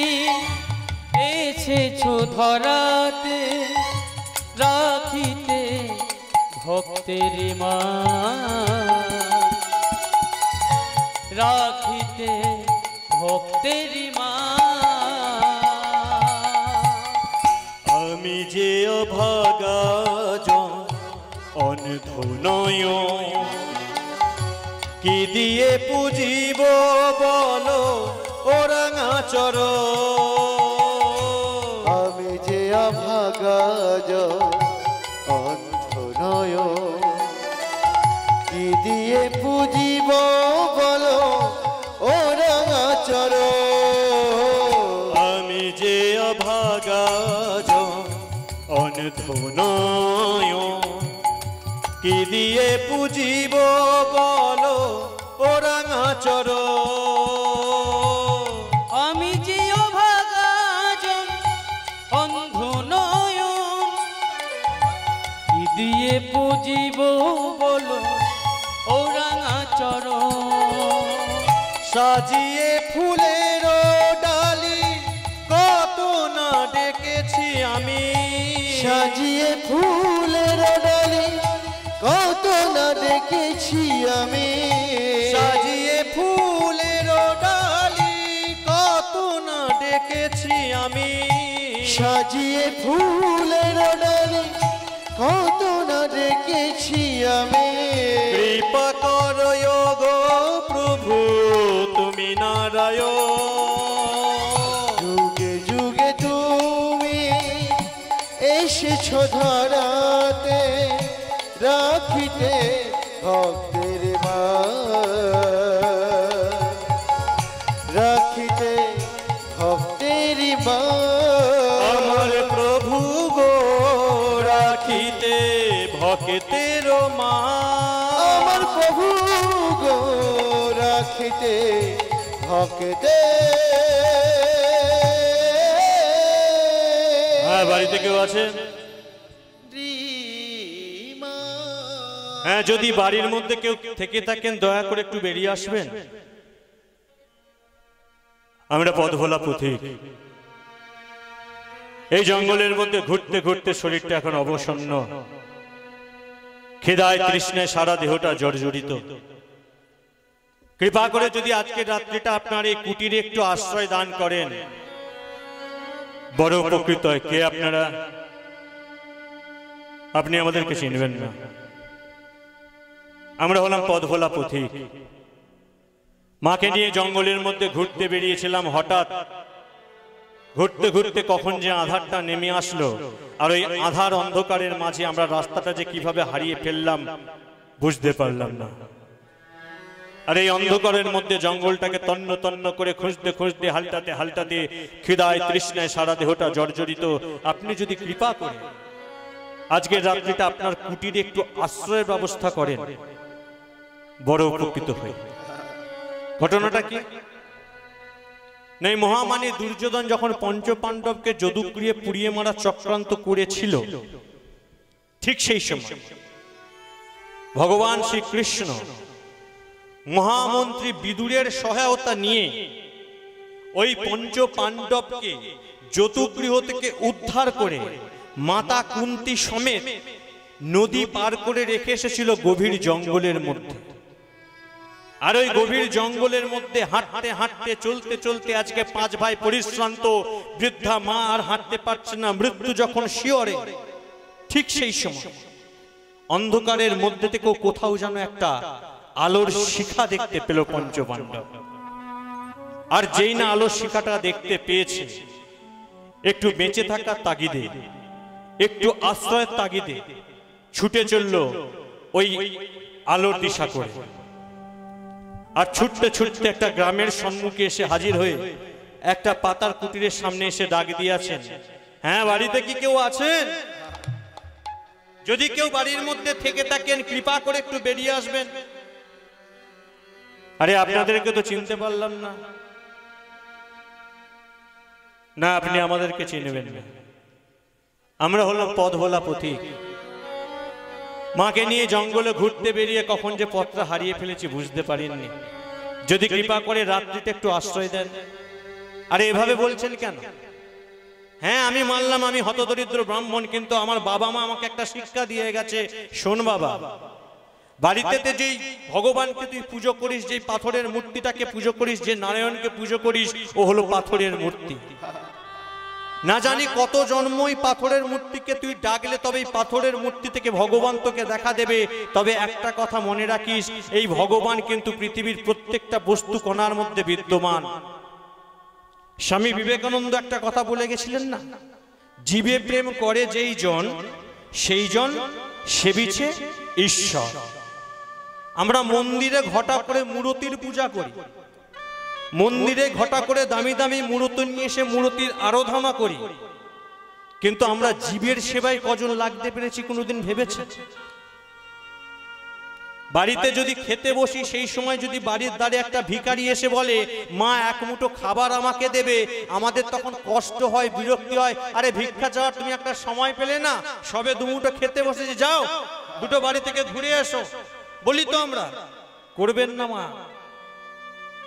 এসেছো ধরাতে, রাখিতে ভক্তের রাখিতে ভক্তের আমি যে অভাগা অনধনয়, কি দিয়ে পুজিব বলো ওরাঙাচর। আমি যে অভাগা অন্ধনয়, কি দিয়ে পুজিব বলো ওরাঙাচর। আমি যে অভাগা অনধনয়, কি দিয়ে পুজিব বলো ওরাঙাচর। আমি যে অভাগা অন্ধ নয়ন, কি দিয়ে পুজিব বলো ওরাঙাচর। সাজিয়ে ফুলের ডালি কত না ডেকেছি আমি, সাজিয়ে ফুলের ডালি কত না দেখেছি আমি, সাজিয়ে ফুলের ডালি কত না ডেকেছি আমি, সাজিয়ে ফুলের ডালি কত না দেখেছি আমি। কৃপা করো গো প্রভু তুমি নারায়ণ। যুগে যুগে তুমি এসেছো ধরাতে, রাখিতে ভক্তের রাখিতে ভক্তের আমার প্রভু গো রাখিতে ভক্তের আমার প্রভু গো রাখিতে ভক্তে। হ্যাঁ, বাড়িতে কেউ আছে? হ্যাঁ, যদি বাড়ির মধ্যে কেউ থেকে থাকেন দয়া করে একটু বেরিয়ে আসবেন। আমরা পথভোলা পথিক, এই জঙ্গলের মধ্যে ঘুরতে ঘুরতে শরীরটা এখন অবসন্ন, খিদায় তৃষ্ণায় সারা দেহটা জর্জরিত। কৃপা করে যদি আজকের রাত্রিটা আপনার এই কুটিরে একটু আশ্রয় দান করেন, বড় উপকৃত হয়। কে আপনারা? আপনি আমাদেরকে চিনবেন না। আমরা হলাম পথভোলা পথিক। মাকে নিয়ে জঙ্গলের মধ্যে ঘুরতে বেরিয়েছিলাম। হঠাৎ ঘুরতে ঘুরতে কখন যে আধারটা নেমে আসলো, আর ওই আধার অন্ধকারের মাঝে আমরা রাস্তাটা যে কিভাবে হারিয়ে ফেললাম বুঝতে পারলাম না। আর এই অন্ধকারের মধ্যে জঙ্গলটাকে তন্ন তন্ন করে খুঁজতে খুঁজতে, হালটাতে হালটাতে, খিদায় তৃষ্ণায় সারা দেহটা জর্জরিত। আপনি যদি কৃপা করে আজকের রাত্রিটা আপনার কুটিরে একটু আশ্রয়ের ব্যবস্থা করেন, বড় উপকৃত হই। ঘটনাটা কি? নেই, মহামানী দুর্যোধন যখন পঞ্চপাণ্ডবকে যদুগৃহে পুড়িয়ে মারা চক্রান্ত করেছিল, ঠিক সেই সময় ভগবান শ্রীকৃষ্ণ মহামন্ত্রী বিদুরের সহায়তা নিয়ে ওই পঞ্চপাণ্ডবকে যদুগৃহ থেকে উদ্ধার করে মাতা কুন্তী সমেত নদী পার করে রেখে এসেছিল গভীর জঙ্গলের মধ্যে। আর ওই গভীর জঙ্গলের মধ্যে হাঁটতে হাঁটতে, চলতে চলতে আজকে 5 ভাই পরিশ্রান্ত, বৃদ্ধা মা আর হাঁটতে পারছে না, মৃত্যু যখন শিয়রে, ঠিক সেই সময় অন্ধকারের মধ্যে থেকেও কোথাও যেন একটা আলোর শিখা দেখতে পেল পঞ্চপাণ্ডব। আর যেই না আলোর শিখাটা দেখতে পেয়েছে, একটু বেঁচে থাকার তাগিদে, একটু আশ্রয়ের তাগিদে ছুটে চলল ওই আলোর দিশা করে। আর ছুটতে ছুটতে একটা গ্রামের সম্মুখে এসে হাজির হয়ে একটা পাতার কুটিরের সামনে এসে ডাক দিয়েছেন, হ্যাঁ, বাড়িতে কি কেউ আছেন? যদি কেউ বাড়ির মধ্যে থেকে থাকেন, কৃপা করে একটু বেরিয়ে আসবেন। আরে আপনাদেরকে তো চিনতে পারলাম না। না, আপনি আমাদেরকে চিনবেন না। আমরা হলো পথভোলা পথিক। মাকে নিয়ে জঙ্গলে ঘুরতে বেরিয়ে কখন যে পথটা হারিয়ে ফেলেছি বুঝতে পারিনি। যদি কৃপা করে রাত্রিতে একটু আশ্রয় দেন। আরে এভাবে বলছেন কেন? হ্যাঁ, আমি মানলাম আমি হতদরিদ্র ব্রাহ্মণ, কিন্তু আমার বাবা মা আমাকে একটা শিক্ষা দিয়ে গেছে, শোন বাবা, বাড়িতে যেই ভগবানকে তুই পুজো করিস, যেই পাথরের মূর্তিটাকে পুজো করিস, যে নারায়ণকে পুজো করিস, ও হলো পাথরের মূর্তি। না জানি কত জন্মই পাথরের মূর্তিকে তুই ডাকলে তবে এই পাথরের মূর্তি থেকে ভগবান তোকে দেখা দেবে। তবে একটা কথা মনে রাখিস, এই ভগবান কিন্তু পৃথিবীর প্রত্যেকটা বস্তু কণার মধ্যে বিদ্যমান। স্বামী বিবেকানন্দ একটা কথা বলে গেছিলেন না, জীবে প্রেম করে যেই জন, সেই জন সেবিছে ঈশ্বর। আমরা মন্দিরে ঘটা করে মূর্তির পূজা করি, মন্দিরে ঘটা করে দামি দামি মূর্তি নিয়ে এসে মূর্তির আরাধনা করি, কিন্তু আমরা জীবের সেবায় কজন লাগতে পেরেছি কোনোদিন ভেবেছে? বাড়িতে যদি খেতে বসি, সেই সময় যদি বাড়ির দ্বারে একটা ভিখারি এসে বলে, মা এক মুঠো খাবার আমাকে দেবে, আমাদের তখন কষ্ট হয়, বিরক্তি হয়। আরে ভিক্ষা চাওয়ার তুমি একটা সময় পেলে না? সবে দুমুঠো খেতে বসেছি, যাও দুটো বাড়ি থেকে ঘুরে এসো, বলি তো আমরা। করবেন না মা?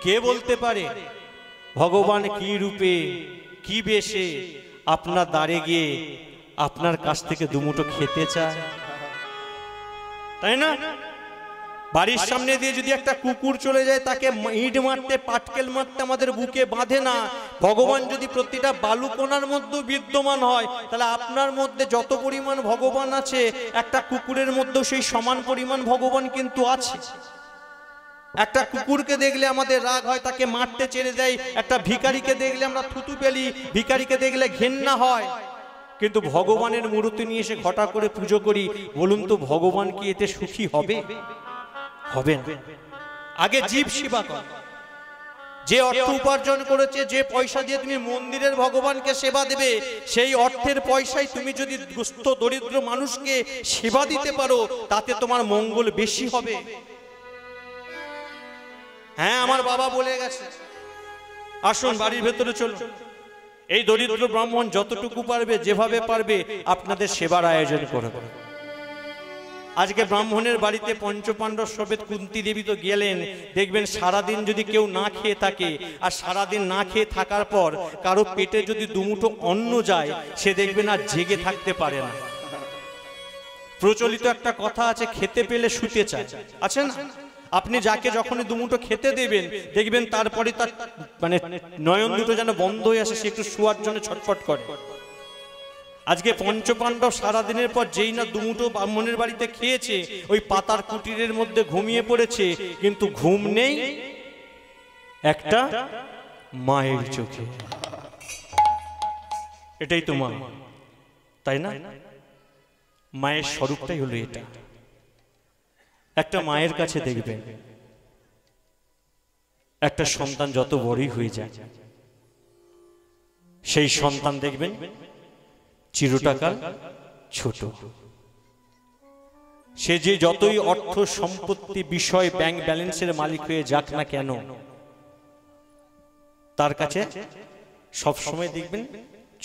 কে বলতে পারে ভগবান কি রূপে, কি বেশে আপনার দ্বারে গিয়ে আপনার কাছ থেকে দুমুঠো খেতে চায়, তাই না? বাড়ির সামনে দিয়ে যদি একটা কুকুর চলে যায়, তাকে ইট মারতে, পাটকেল মারতে আমাদের বুকে বাঁধে না। ভগবান যদি প্রতিটা বালুকণার মধ্যে বিদ্যমান হয়, তাহলে আপনার মধ্যে যত পরিমাণ ভগবান আছে, একটা কুকুরের মধ্যেও সেই সমান পরিমাণ ভগবান কিন্তু আছে। একটা কুকুরকে দেখলে আমাদের রাগ হয়, তাকে মারতে ছেড়ে দেয়। একটা ভিখারিকে দেখলে আমরা থুতু ফেলি, ভিখারিকে দেখলে ঘেন্না হয়। কিন্তু ভগবানের মূর্তি নিয়ে এসে ঘটা করে পুজো করি, বলুন তো ভগবান কি এতে সুখী হবে? হবে না। আগে জীব সেবা কর। যে অর্থ উপার্জন করেছে, যে পয়সা দিয়ে তুমি মন্দিরের ভগবানকে সেবা দেবে, সেই অর্থের পয়সায় তুমি যদি দুস্থ দরিদ্র মানুষকে সেবা দিতে পারো, তাতে তোমার মঙ্গল বেশি হবে। হ্যাঁ, আমার বাবা বলে গেছে, আসুন বাড়ির ভেতরে চলুন। এই দরিদ্র ব্রাহ্মণ যতটুকু পারবে, যেভাবে পারবে আপনাদের সেবার আয়োজন করবে। আজকে ব্রাহ্মণের বাড়িতে পঞ্চপাণ্ডব সমেত কুন্তী দেবী তো গেলেন, দেখবেন সারাদিন যদি কেউ না খেয়ে থাকে, আর সারাদিন না খেয়ে থাকার পর কারো পেটে যদি দুমুঠো অন্ন যায়, সে দেখবেন আর জেগে থাকতে পারে না। প্রচলিত একটা কথা আছে, খেতে পেলে শুতে চায়, আছে না? আপনি যাকে যখনই দুমুঠো খেতে দেবেন, দেখবেন তারপরে তার মানে নয়ন দুটো যেন বন্ধ হয়ে আসে, সে একটু শোয়ার জন্য ছটফট করে। আজকে পঞ্চপাণ্ডব সারাদিনের পর যেই না দুমুঠো ব্রাহ্মণের বাড়িতে খেয়েছে, ওই পাতার কুটিরের মধ্যে ঘুমিয়ে পড়েছে, কিন্তু ঘুম নেই একটা মায়ের চোখে। এটাই তো মা, তাই না? মায়ের স্বরূপটাই হলো এটা। একটা মায়ের কাছে দেখবেন একটা সন্তান যত বড়ই হয়ে যায়, সেই সন্তান দেখবেন চিরটাকাল ছোট। সে যে যতই অর্থ সম্পত্তি বিষয় ব্যাংক ব্যালেন্সের মালিক হয়ে যাক না কেন, তার কাছে সব সময় দেখবেন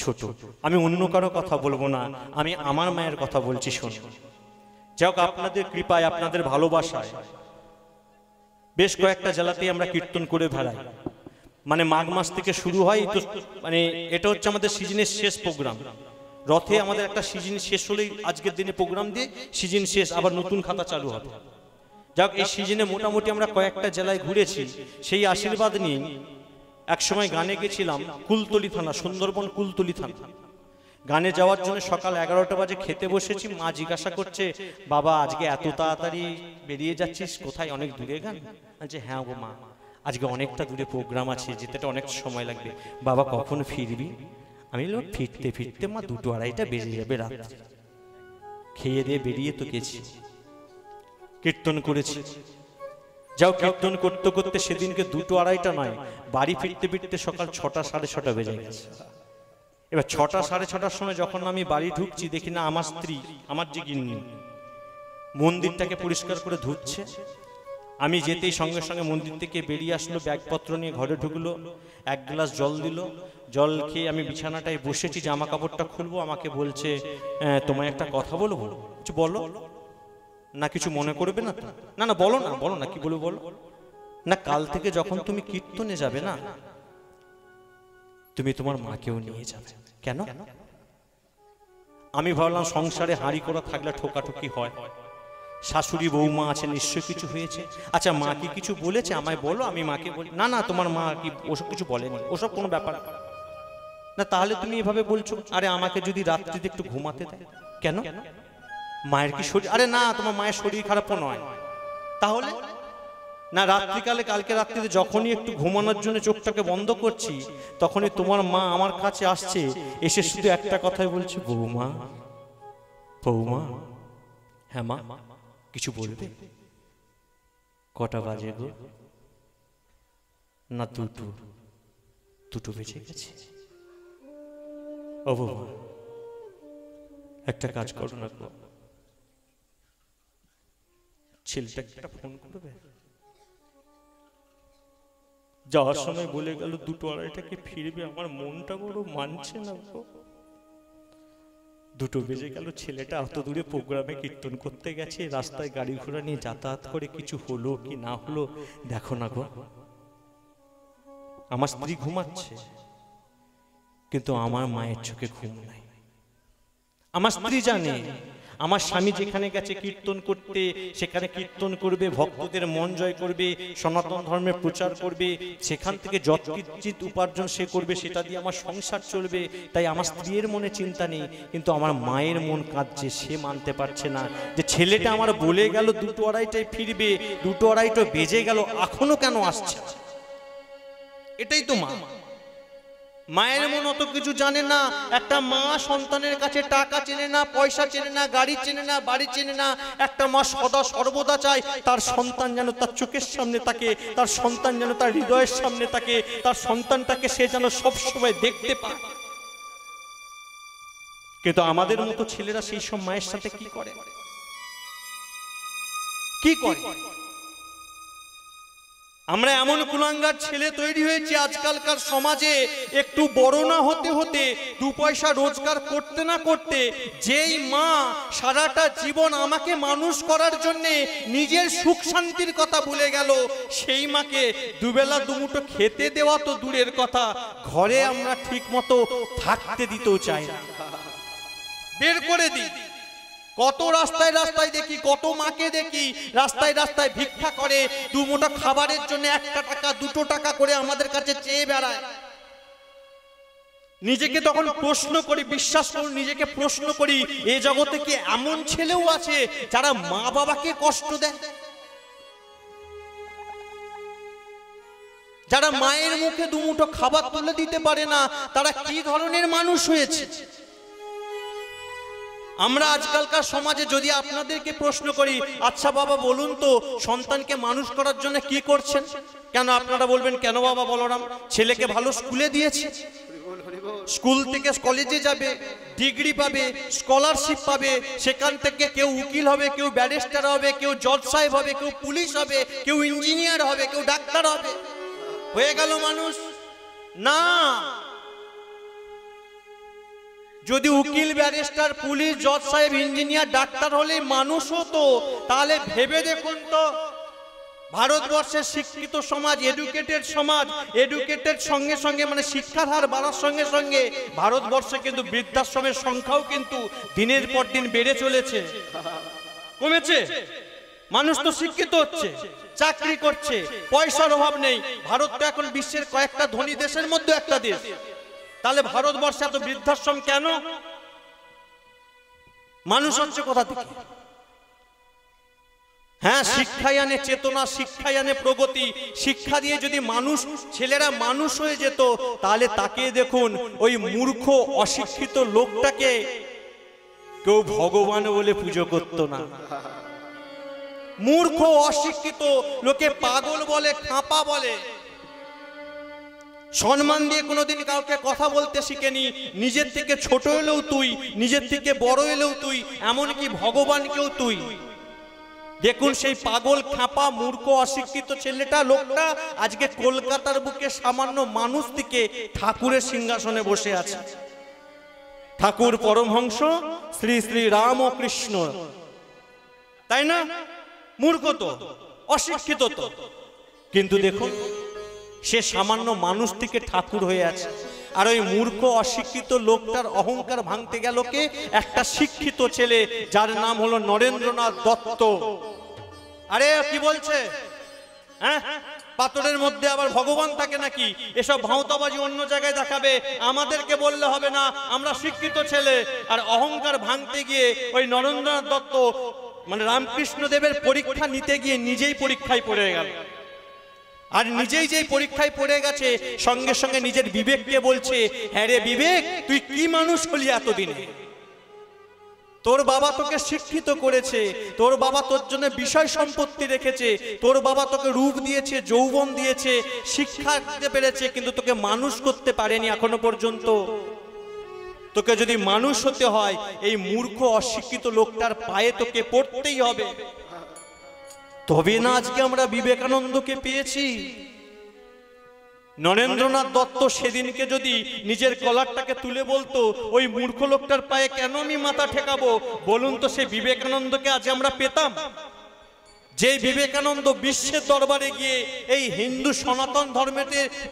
ছোট। আমি অন্য কারো কথা বলবো না, আমি আমার মায়ের কথা বলছি। শুনুন, যাক আপনাদের কৃপায়, আপনাদের ভালোবাসায় বেশ কয়েকটা জেলাতেই আমরা কীর্তন করে বেড়াই। মানে মাঘ মাস থেকে শুরু হয়, তো মানে এটা হচ্ছে আমাদের সিজনের শেষ প্রোগ্রাম। রথে আমাদের একটা সিজন শেষ হলেই আজকের দিনে প্রোগ্রাম দিয়ে সিজন শেষ, আবার নতুন খাতা চালু হবে। যাক এই সিজনে মোটামুটি আমরা কয়েকটা জেলায় ঘুরেছি, সেই আশীর্বাদ নিয়ে একসময় গানে গেছিলাম কুলতলি থানা, সুন্দরবন কুলতলি থানা। গানে যাওয়ার জন্য সকাল 11টা বাজে খেতে বসেছি। মা জিজ্ঞাসা করছে, বাবা আজকে এত তাড়াতাড়ি বেরিয়ে যাচ্ছিস কোথায়, অনেক দূরে গান? বলছে হ্যাঁ গো মা, আজকে অনেকটা দূরে প্রোগ্রাম আছে, যেতে অনেক সময় লাগবে। বাবা কখন ফিরবি? আমি বললাম ফিরতে ফিরতে মা 2-2:30 বেজে যাবে রাত্রে। খেয়ে দিয়ে বেরিয়ে তো গেছি, কীর্তন করেছি। যাও কীর্তন করতে করতে সেদিনকে 2-2:30 নয়, বাড়ি ফিরতে ফিরতে সকাল 6টা-6:30 বেজে গেছে। এবার 6টা-6:30 সময় যখন আমি বাড়ি ঢুকছি, দেখি না আমার স্ত্রী, আমার যে গিন্নি, মন্দিরটাকে পরিষ্কার করে ধুচ্ছে। আমি যেতেই সঙ্গে সঙ্গে মন্দির থেকে বেরিয়ে আসলো, ব্যাগপত্র নিয়ে ঘরে ঢুকলো, 1 গ্লাস জল দিল। জল খেয়ে আমি বিছানাটায় বসেছি, জামা কাপড়টা খুলবো। আমাকে বলছে, তোমায় একটা কথা বলবো। কিছু বলো না, কিছু মনে করবে না তো? না না বলো না, বলো না, কি বলবো বলো না। কাল থেকে যখন তুমি কীর্তনে যাবে না, তুমি তোমার মাকেও নিয়ে যাবে। কেন? আমি ভাবলাম সংসারে হাঁড়ি করা থাকলে ঠোকাঠুকি হয়, শাশুড়ি বৌমা আছে, নিশ্চয় কিছু হয়েছে। আচ্ছা মা কি কিছু বলেছে আমায় বলো, আমি মাকে বলি। না না তোমার মা কি ওসব কিছু বলেনি, ওসব কোনো ব্যাপার না। তাহলে তুমি এভাবে বলছো? আরে আমাকে যদি রাত্রিতে একটু ঘুমাতে দেয়। কেন? মায়ের কি শরীর? আরে না, তোমার মায়ের শরীর খারাপও নয়। তাহলে না, রাত্রিকালে কালকে রাত্রিতে যখনই একটু ঘুমানোর জন্য চোখটাকে বন্ধ করছি, তখনই তোমার মা আমার কাছে আসছে, এসে শুধু একটা কথাই বলছে, বৌমা বৌমা। হ্যাঁ মা, কিছু বলবে? কটা বাজে গো? না 2 বেজে গেছে। ও বৌমা একটা কাজ করো না গো, ছেলেটাকে একটা ফোন করবে। যাওয়ার সময় বলে গেল 2-2:30 ফিরবে, আমার মনটা বড় মানছে না গো। 2 বেজে গেল, ছেলেটা অত দূরে প্রোগ্রামে কীর্তন করতে গেছে, রাস্তায় গাড়ি ঘোড়া নিয়ে যাতায়াত করে, কিছু হলো কি না হলো দেখো না গো। আমার স্ত্রী ঘুমাচ্ছে, কিন্তু আমার মায়ের চোখে ঘুম নাই। আমার স্ত্রী জানে আমার স্বামী যেখানে গেছে কীর্তন করতে, সেখানে কীর্তন করবে, ভক্তদের মন জয় করবে, সনাতন ধর্মের প্রচার করবে, সেখান থেকে যৎকিঞ্চিৎ উপার্জন সে করবে, সেটা দিয়ে আমার সংসার চলবে। তাই আমার স্ত্রীর মনে চিন্তা নেই, কিন্তু আমার মায়ের মন কাঁদছে। সে মানতে পারছে না যে ছেলেটা আমার বলে গেল 2-2:30 ফিরবে, 2-2:30 বেজে গেল, এখনো কেন আসছে। এটাই তো মা। মায়ের মন অত কিছু জানে না। একটা মা সন্তানের কাছে টাকা চেনে না, পয়সা চেনে না, গাড়ি চেনে না, বাড়ি চেনে না। একটা মা সদা সর্বদা চায় তার সন্তান যেন তার চোখের সামনে থাকে, তার সন্তান যেন তার হৃদয়ের সামনে থাকে, তার সন্তানটাকে সে যেন সবসময় দেখতে পায়। কিন্তু আমাদের মতো ছেলেরা সেই সব মায়ের সাথে কি করে? কি করে? আমরা এমন কুলাঙ্গার ছেলে তৈরি হয়েছে আজকালকার সমাজে, একটু বড় না হতে হতে 2 পয়সা রোজগার করতে না করতে যেই মা সারাটা জীবন আমাকে মানুষ করার জন্যে নিজের সুখ শান্তির কথা ভুলে গেল, সেই মাকে দুবেলা দুমুঠো খেতে দেওয়া তো দূরের কথা, ঘরে আমরা ঠিক মতো থাকতে দিতেও চাই না, বের করে দিই। কত রাস্তায় রাস্তায় দেখি, কত মাকে দেখি রাস্তায় রাস্তায় ভিক্ষা করে, 2 মুঠো খাবারের জন্য 1 টাকা 2 টাকা করে আমাদের কাছে চেয়ে বেড়ায়। নিজেকে তখন প্রশ্ন করি, বিশ্বাস করুন নিজেকে প্রশ্ন করি, এই জগতে কি এমন ছেলেও আছে যারা মা বাবাকে কষ্ট দেয়, যারা মায়ের মুখে 2 মুঠো খাবার তুলে দিতে পারে না? তারা কি ধরনের মানুষ হয়েছে? আমরা আজকালকার সমাজে যদি আপনাদেরকে প্রশ্ন করি, আচ্ছা বাবা বলুন তো সন্তানকে মানুষ করার জন্য কি করছেন? কেন আপনারা বলবেন কেন বাবা বলরাম? ছেলেকে ভালো স্কুলে দিয়েছি, স্কুল থেকে কলেজে যাবে, ডিগ্রি পাবে, স্কলারশিপ পাবে, সেখান থেকে কেউ উকিল হবে, কেউ ব্যারিস্টার হবে, কেউ জজ সাহেব হবে, কেউ পুলিশ হবে, কেউ ইঞ্জিনিয়ার হবে, কেউ ডাক্তার হবে, হয়ে গেল মানুষ। না, যদি উকিল ব্যারিস্টার পুলিশ জজ সাহেব ইঞ্জিনিয়ার ডাক্তার হলে মানুষ হতো, তাহলে ভেবে দেখুন তো ভারতবর্ষের শিক্ষিত সমাজ, এডুকেটেড সমাজ, এডুকেটেড সঙ্গে সঙ্গে মানে শিক্ষার হার বাড়ার সঙ্গে সঙ্গে ভারতবর্ষে কিন্তু বৃদ্ধাশ্রমের সংখ্যাও কিন্তু দিনের পর দিন বেড়ে চলেছে, কমেছে? মানুষ তো শিক্ষিত হচ্ছে, চাকরি করছে, পয়সার অভাব নেই। ভারত তো এখন বিশ্বের কয়েকটা ধনী দেশের মধ্যে একটা দেশ, তাহলে ভারতবর্ষে এত বৃদ্ধাশ্রম কেন? মানুষ হচ্ছে কোথা থেকে? হ্যাঁ, শিক্ষায় আনে চেতনা, শিক্ষায় আনে প্রগতি। শিক্ষা দিয়ে যদি মানুষ, ছেলেরা মানুষ হয়ে যেত, তাহলে তাকে দেখুন ওই মূর্খ অশিক্ষিত লোকটাকে কেউ ভগবান বলে পুজো করতো না। মূর্খ অশিক্ষিত লোকে পাগল বলে, খাঁপা বলে, সম্মান দিয়ে কোনোদিন কাউকে কথা বলতে শিখেনি। নিজের থেকে ছোট এলেও তুই, নিজের থেকে বড় এলেও তুই, এমনকি ভগবানকেও তুই। দেখুন সেই পাগল খাঁপা মূর্খ অশিক্ষিত ছেলেটা, লোকটা আজকে কলকাতার বুকে সামান্য মানুষ থেকে ঠাকুরের সিংহাসনে বসে আছে। ঠাকুর পরমহংস শ্রী শ্রী রামকৃষ্ণ, তাই না? মূর্খ তো, অশিক্ষিত তো, কিন্তু দেখুন সে সামান্য মানুষ থেকে ঠাকুর হয়ে আছে। আর ওই মূর্খ অশিক্ষিত লোকটার অহংকার ভাঙতে গেল কে? একটা শিক্ষিত ছেলে যার নাম হলো নরেন্দ্রনাথ দত্ত। আরে কি বলছে? হ্যাঁ, পাথরের মধ্যে আবার ভগবান থাকে নাকি? এসব ভাঁওতাবাজি অন্য জায়গায় দেখাবে, আমাদেরকে বললে হবে না আমরা শিক্ষিত ছেলে। আর অহংকার ভাঙতে গিয়ে ওই নরেন্দ্রনাথ দত্ত মানে রামকৃষ্ণ দেবের পরীক্ষা নিতে গিয়ে নিজেই পরীক্ষায় পড়ে গেল। আর নিজেই যেই পরীক্ষায় পড়ে গেছে, সঙ্গে সঙ্গে নিজের বিবেককে বলছে, হ্যাঁ রে বিবেক, তুই কি মানুষ হলি এতদিনে? তোর বাবা তোকে শিক্ষিত করেছে, তোর বাবা তোর জন্য বিষয় সম্পত্তি রেখেছে, তোর বাবা তোকে রূপ দিয়েছে, যৌবন দিয়েছে, শিক্ষা দিতে পেরেছে, কিন্তু তোকে মানুষ করতে পারেনি এখনো পর্যন্ত। তোকে যদি মানুষ হতে হয়, এই মূর্খ অশিক্ষিত লোকটার পায়ে তোকে পড়তেই হবে, তবে না আজকে আমরা বিবেকানন্দকে পেয়েছি। নরেন্দ্রনাথ দত্ত সেদিনকে যদি নিজের কলারটাকে তুলে বলতো, ওই মূর্খ লোকটার পায়ে কেন আমি মাথা ঠেকাবো, বলুন তো সেই বিবেকানন্দকে আজ আমরা পেতাম? যে বিবেকানন্দ বিশ্বের দরবারে গিয়ে এই হিন্দু সনাতন ধর্মের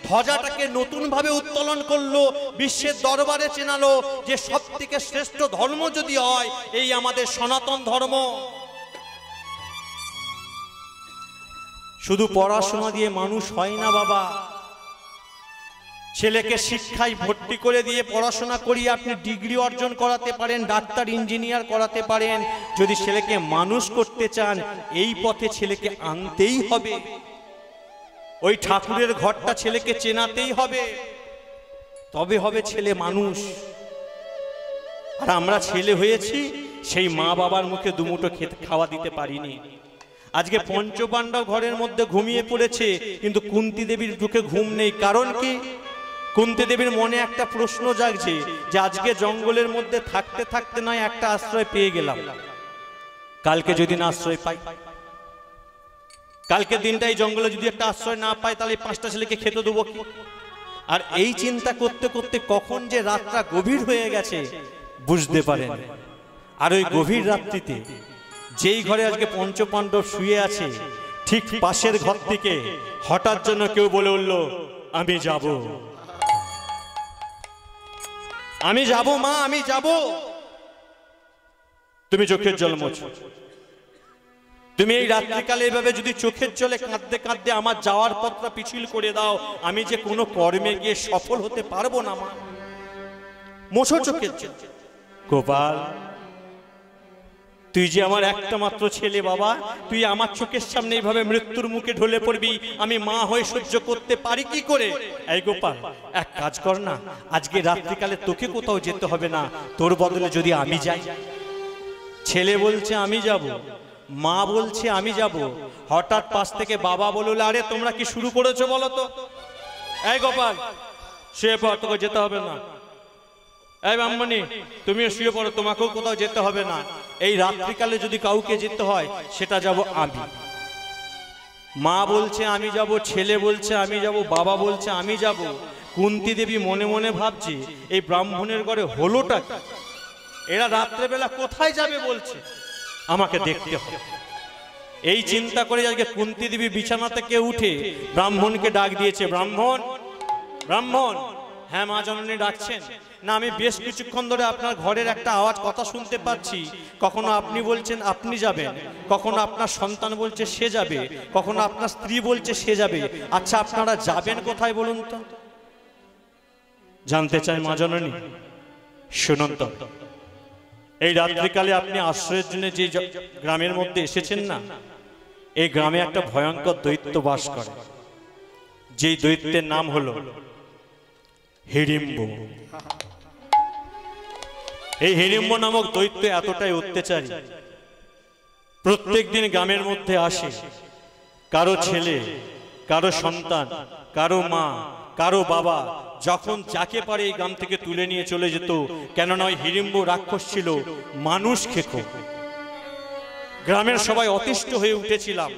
ধ্বজাটাকে নতুন ভাবে উত্তোলন করলো, বিশ্বের দরবারে চেনালো যে সব থেকে শ্রেষ্ঠ ধর্ম যদি হয় এই আমাদের সনাতন ধর্ম। শুধু পড়াশোনা দিয়ে মানুষ হয় না বাবা। ছেলেকে শিক্ষায় ভর্তি করে দিয়ে পড়াশোনা করিয়ে আপনি ডিগ্রি অর্জন করাতে পারেন, ডাক্তার ইঞ্জিনিয়ার করাতে পারেন। যদি ছেলেকে মানুষ করতে চান, এই পথে ছেলেকে আনতেই হবে, ওই ঠাকুরের ঘরটা ছেলেকে চেনাতেই হবে, তবে হবে ছেলে মানুষ। আর আমরা ছেলে হয়েছি, সেই মা বাবার মুখে দুমুঠো খেতে খাওয়া দিতে পারিনি। আজকে পঞ্চপাণ্ডব ঘরের মধ্যে ঘুমিয়ে পড়েছে, কিন্তু কুন্তী দেবীর চোখে ঘুম নেই। কারণ কি? কুন্তী দেবীর মনে একটা প্রশ্ন জাগছে যে আজকে জঙ্গলের মধ্যে থাকতে থাকতে নয় একটা আশ্রয় পেয়ে গেলাম, কালকে যদি না আশ্রয় পাই, কালকে দিনটা এই জঙ্গলে যদি একটা আশ্রয় না পায় তাহলে 5টা ছেলেকে খেতে দেবো কি? আর এই চিন্তা করতে করতে কখন যে রাতটা গভীর হয়ে গেছে বুঝতে পারেন। আর ওই গভীর রাত্রিতে যেই ঘরে আজকে পঞ্চপাণ্ডব শুয়ে আছে ঠিক পাশের ঘর থেকে হঠাৎ যেন কেউ বলে উঠল, আমি যাব, আমি যাব মা, আমি যাব। তুমি চোখের জল মোছো। তুমি এই রাত্রিকালে এভাবে যদি চোখের জলে কাঁদতে কাঁদতে আমার যাওয়ার পথটা পিছিল করে দাও, আমি যে কোনো কর্মে গিয়ে সফল হতে পারবো না মা। মোছো চোখের জল। গোপাল, তুই যে আমার একটা মাত্র ছেলে বাবা, তুই আমার চোখের সামনে এইভাবে মৃত্যুর মুখে ঢলে পড়বি, আমি মা হয়ে সহ্য করতে পারি কি করে? এই গোপাল, এক কাজ কর না, আজকে রাত্রিকালে তোকে কোথাও যেতে হবে না, তোর বদলে যদি আমি যাই। ছেলে বলছে আমি যাব, মা বলছে আমি যাব, হঠাৎ পাশ থেকে বাবা বলল, আরে তোমরা কি শুরু করেছো বলো তো? এই গোপাল, শুয়ে পড়, তোকে যেতে হবে না। এই ব্রাহ্মণী, তুমিও শুয়ে পড়ো, তোমাকেও কোথাও যেতে হবে না। এই রাত্রিকালে যদি কাউকে যেতে হয় সেটা যাব আমি। মা বলছে আমি যাব, ছেলে বলছে আমি যাব, বাবা বলছে আমি যাব। কুন্তী দেবী মনে মনে ভাবছে এই ব্রাহ্মণের ঘরে হলোটা কি? এরা রাত্রেবেলা কোথায় যাবে বলছে, আমাকে দেখতে হবে। এই চিন্তা করে আজকে কুন্তী দেবী বিছানা থেকে উঠে ব্রাহ্মণকে ডাক দিয়েছে। ব্রাহ্মণ, ব্রাহ্মণ। হ্যাঁ মা জননী ডাকছেন? না, আমি বেশ কিছুক্ষণ ধরে আপনার ঘরের একটা আওয়াজ কথা শুনতে পাচ্ছি। কখনো আপনি বলছেন আপনি যাবেন, কখনো আপনার সন্তান বলছে সে যাবে, কখনো আপনার স্ত্রী বলছে সে যাবে। আচ্ছা, আপনারা যাবেন কোথায় বলুন তো? জানতে চাই মা জননী? শুনুন তো, এই রাত্রিকালে আপনি আশ্রয়ের জন্য যে গ্রামের মধ্যে এসেছেন না, এই গ্রামে একটা ভয়ঙ্কর দৈত্য বাস করে, যেই দৈত্যের নাম হলো হিড়িম্ব। এই হিড়িম্ব নামক দৈত্য এতটাই অত্যাচারী, প্রত্যেক দিন গ্রামের মধ্যে আসে, কারো ছেলে, কারো সন্তান, কারো মা, কারো বাবা, যখন যাকে পারে এই গ্রাম থেকে তুলে নিয়ে চলে যেত। কেননা ওই হিড়িম্ব রাক্ষস ছিল মানুষ খেকো। গ্রামের সবাই অতিষ্ঠ হয়ে উঠেছিলাম,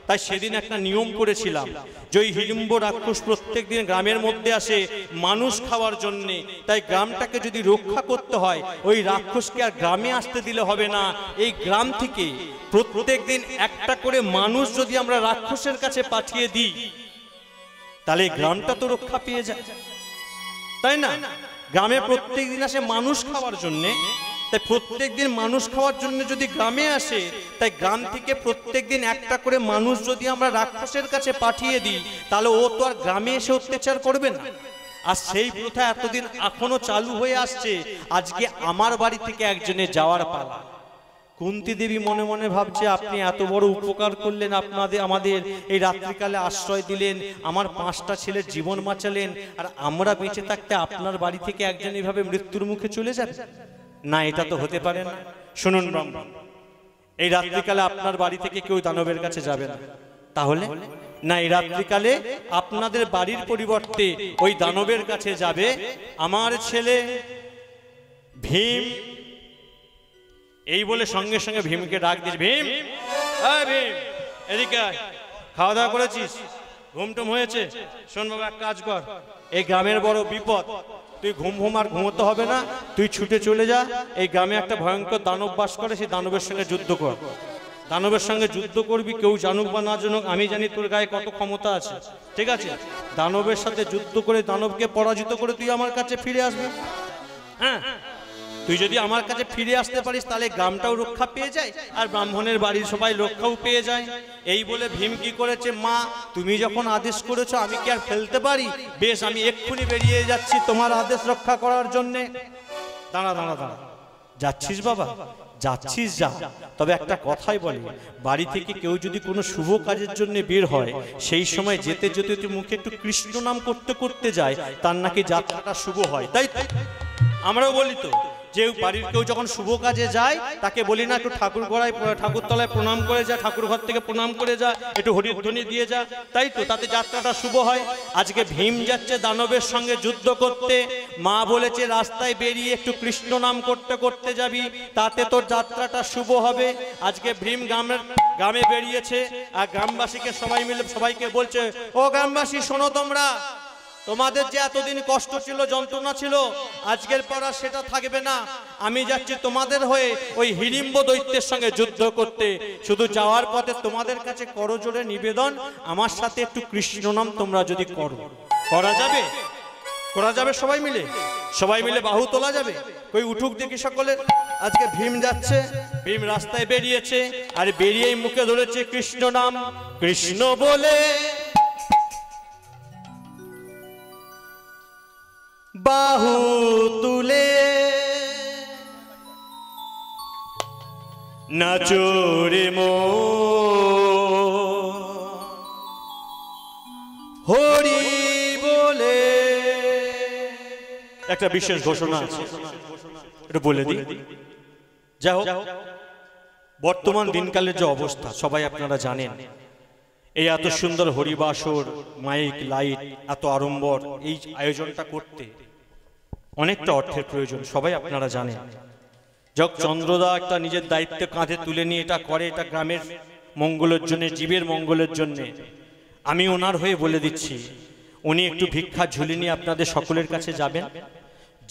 তাই সেদিন একটা নিয়ম করেছিলাম যে ওই হিড়িম্ব রাক্ষস প্রত্যেক দিন গ্রামের মধ্যে আসে মানুষ খাওয়ার জন্যে। তাই গ্রামটাকে যদি রক্ষা করতে হয়, ওই রাক্ষসকে আর গ্রামে আসতে দিলে হবে না। এই গ্রাম থেকে প্রত্যেক দিন একটা করে মানুষ যদি আমরা রাক্ষসের কাছে পাঠিয়ে দিই, তাহলে গ্রামটা তো রক্ষা পেয়ে যায়, তাই না? গ্রামে প্রত্যেক দিন আসে মানুষ খাওয়ার জন্য, তাই প্রত্যেক দিন মানুষ খাওয়ার জন্য যদি গ্রামে আসে, তাই গ্রাম থেকে প্রত্যেক দিন একটা করে মানুষ যদি আমরা রাক্ষসের কাছে পাঠিয়ে দিই, তাহলে ও তো আর গ্রামে এসে অত্যাচার করবে না। আর সেই প্রথা এতদিন এখনো চালু হয়ে আসছে। আজকে আমার বাড়ি থেকে একজনের যাওয়ার পালা। কুন্তী দেবী মনে মনে ভাবছে, আপনি এত বড় উপকার করলেন, আমাদের এই রাত্রিকালে আশ্রয় দিলেন, আমার 5টা ছেলের জীবন বাঁচালেন, আর আমরা বেঁচে থাকতে আপনার বাড়ি থেকে একজন এইভাবে মৃত্যুর মুখে চলে যাবে? না, এটা তো হতে পারে না। শুনুন ব্রাহ্মণ, এই রাত্রিকালে আপনার বাড়ি থেকে কেউ দানবের কাছে যাবে না। তাহলে না, এই রাত্রিকালে আপনাদের বাড়ির পরিবর্তে ওই দানবের কাছে যাবে আমার ছেলে ভীম। এই বলে সঙ্গে সঙ্গে ভীমকে ডাক দিস। ভীম, এই ভীম, এদিকে আয়। খাওয়া দাওয়া করেছিস? ঘুমটুম হয়েছে? শোন বাবা, এক কাজ কর, এই গ্রামের বড় বিপদ, তুই ঘুম আর ঘুমোতে হবে না, তুই ছুটে চলে যা। এই গ্রামে একটা ভয়ঙ্কর দানব বাস করে, সেই দানবের সঙ্গে যুদ্ধ কর। দানবের সঙ্গে যুদ্ধ করবি, কেউ জানুক বা না জানুক, আমি জানি তোর গায়ে কত ক্ষমতা আছে, ঠিক আছে? দানবের সাথে যুদ্ধ করে দানবকে পরাজিত করে তুই আমার কাছে ফিরে আসবি। হ্যাঁ, তুই যদি আমার কাছে ফিরে আসতে পারিস, তাহলে গ্রামটাও রক্ষা পেয়ে যায় আর ব্রাহ্মণের বাড়ির সবাই রক্ষাও পেয়ে যায়। এই বলে ভীম কি করেছে, মা তুমি যখন আদেশ করেছো আমি কি আর ফেলতে পারি? বেশ, আমি এক্ষুনি বেরিয়ে যাচ্ছি তোমার আদেশ রক্ষা করার জন্যে। দাঁড়া দাঁড়া দাঁড়া, যাচ্ছিস বাবা? যাচ্ছিস যা, তবে একটা কথাই বলি, বাড়ি থেকে কেউ যদি কোনো শুভ কাজের জন্য বের হয়, সেই সময় যেতে যেতে তুই মুখে একটু কৃষ্ণ নাম করতে করতে যায়, তার নাকি যাত্রাটা শুভ হয়। তাই আমরাও বলি তো, যে বাড়ির কেউ যখন শুভ কাজে যায় তাকে বলি না একটু ঠাকুর ঘরায় ঠাকুরতলায় প্রণাম করে যা, ঠাকুর ঘর থেকে প্রণাম করে যা, একটু হরিধ্বনি দিয়ে যা, তাই তো, তাতে যাত্রাটা শুভ হয়। আজকে ভীম যাচ্ছে দানবের সঙ্গে যুদ্ধ করতে, মা বলেছে রাস্তায় বেরিয়ে একটু কৃষ্ণ নাম করতে করতে যাবি, তাতে তোর যাত্রাটা শুভ হবে। আজকে ভীম গ্রামে বেরিয়েছে আর গ্রামবাসীকে সবাই মিলে সবাইকে বলছে, ও গ্রামবাসী শোনো, তোমরা তোমাদের যে এতদিন কষ্ট ছিল, যন্ত্রণা ছিল, আজকের পর আর সেটা থাকবে না। আমি যাচ্ছি তোমাদের হয়ে ওই হিড়িম্ব দৈত্যের সঙ্গে যুদ্ধ করতে। শুধু যাওয়ার পথে তোমাদের কাছে করজোড়ে নিবেদন, আমার সাথে একটু কৃষ্ণ নাম তোমরা যদি করো। করা যাবে? করা যাবে? সবাই মিলে বাহু তোলা যাবে? কই উঠুক দেখি সকলের। আজকে ভীম যাচ্ছে, ভীম রাস্তায় বেরিয়েছে আর বেরিয়েই মুখে ধরেছে কৃষ্ণ নাম। কৃষ্ণ বলে বাহু তুলে নাচরে মো হরি বলে। একটা বিশেষ ঘোষণা আছে, এটা বলে দিই। যাই হোক, বর্তমান দিনকালের যে অবস্থা সবাই আপনারা জানেন। এই এত সুন্দর হরিবাসর, মাইক লাইট, এত আড়ম্বর, এই আয়োজনটা করতে অনেকটা অর্থের প্রয়োজন, সবাই আপনারা জানেন। যখন চন্দ্রদা একটা নিজের দায়িত্ব কাঁধে তুলে নিয়ে এটা করে, এটা গ্রামের মঙ্গলের জন্য, জীবের মঙ্গলের জন্য। আমি ওনার হয়ে বলে দিচ্ছি, উনি একটু ভিক্ষা ঝুলি নিয়ে আপনাদের সকলের কাছে যাবেন।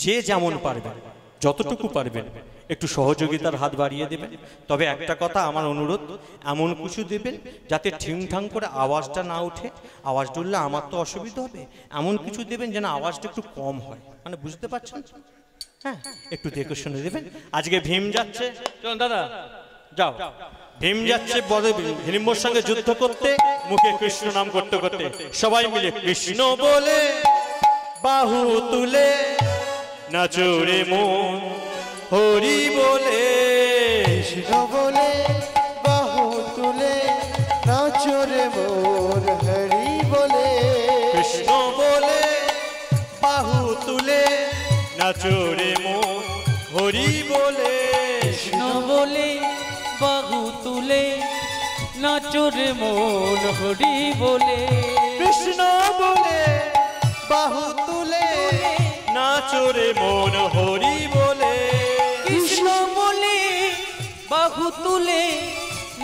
যে যেমন পারবেন, যতটুকু পারবেন একটু সহযোগিতার হাত বাড়িয়ে দেবেন। তবে একটা কথা আমার অনুরোধ, এমন কিছু দেবেন যাতে ঠিংঠাং করে আওয়াজটা না উঠে। আওয়াজটা উঠলে আমার তো অসুবিধা হবে। এমন কিছু দেবেন যেন আওয়াজটা একটু কম হয়, মানে বুঝতে পারছেন? হ্যাঁ, একটু দেখে শুনে দেবেন। আজকে ভীম যাচ্ছে, চলুন দাদা যাও। ভীম যাচ্ছে হিড়িম্বর সঙ্গে যুদ্ধ করতে, মুখে কৃষ্ণ নাম করতে করতে। সবাই মিলে কৃষ্ণ বলে বাহু তুলে নাচরে মন হরি বলে। কৃষ্ণ বলে বাহু তুলে নাচরে মন হরি বলে। কৃষ্ণ বলে বাহু তুলে নাচরে মন হরি বলে। কৃষ্ণ বলে বাহু তুলে নাচরে মন হরি বলে। কৃষ্ণ বলে বাহু তুলে নাচরে মন হরি বলে। কৃষ্ণ বলে বাহু তুলে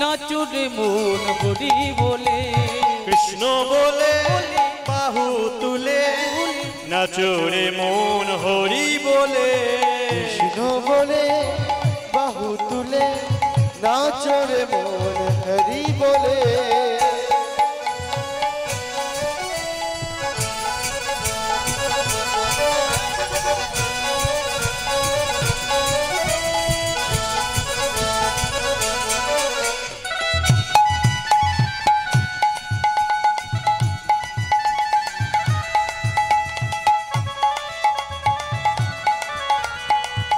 নাচরে মন হরি বলে। কৃষ্ণ বলে বাহু তুলে নাচরে মন হরি বলে। কৃষ্ণ বলে বাহু তুলে নাচরে মন হরি বলে।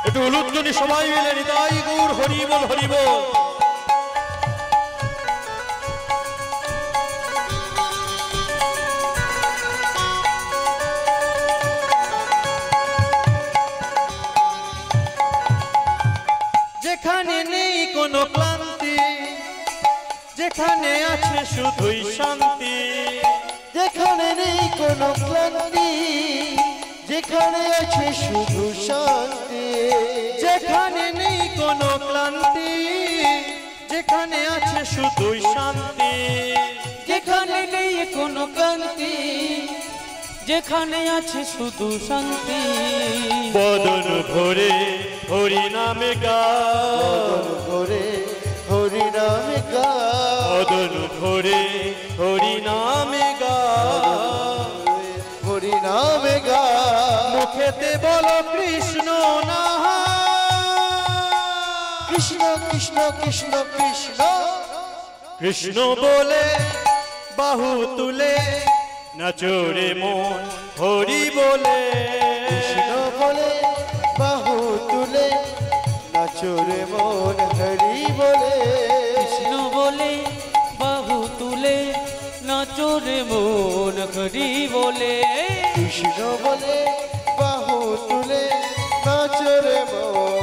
একটু উলুধ্বনি সবাই মিলে নিতাই গৌর হরি বল হরি বল। যেখানে নেই কোনো ক্লান্তি, যেখানে আছে শুধুই শান্তি। যেখানে নেই কোনো ক্লান্তি, যেখানে আছে শুধু শান্তি। যেখানে নেই কোনো ক্লান্তি, যেখানে আছে শুধুই শান্তি। যেখানে নেই কোনো ক্লান্তি, যেখানে আছে শুধু শান্তি। বদন ভরে হরি নামে গান, করে হরি নামে গান। বদন ভরে হরি নামে গান। হরি নামে গান। মুখেতে বলো কৃষ্ণ নাম। কৃষ্ণ কৃষ্ণ কৃষ্ণ কৃষ্ণ। কৃষ্ণ বলে বাহু তুলে নাচরে মন হরি বলে। কৃষ্ণ বলে বাহু তুলে নাচরে মন হরি বলে। কৃষ্ণ বলে বাহু তুলে নাচরে মন হরি বলে। কৃষ্ণ বলে বাহু তুলে নাচরে মন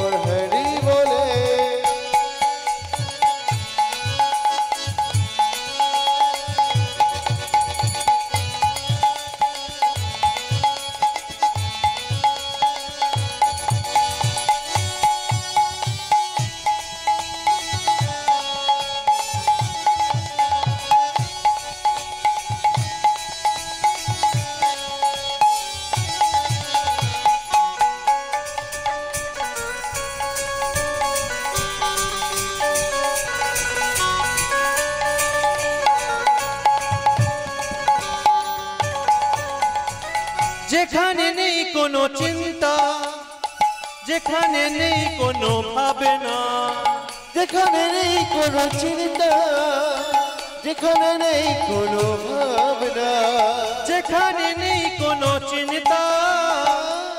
যেখানে নেই কোনো চিন্তা, যেখানে নেই কোনো ভাবনা, যেখানে নেই কোনো চিন্তা, যেখানে নেই কোনো ভাবনা, যেখানে নেই কোনো চিন্তা,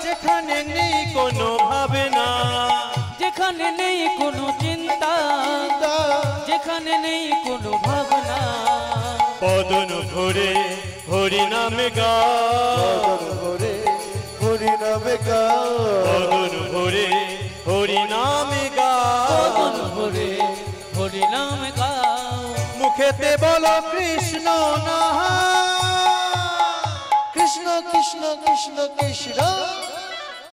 যেখানে নেই কোনো ভাবনা, যেখানে নেই কোনো চিন্তা, যেখানে নেই কোনো ভাবনা, বদন ভরে হরি নামে গাও, ভরে হরি নামে গাও, বদন ভরে হরি নামে গাও, বদন ভরে হরি নাম গাও, মুখেতে বলো কৃষ্ণ নাম, কৃষ্ণ কৃষ্ণ কৃষ্ণ কৃষ্ণ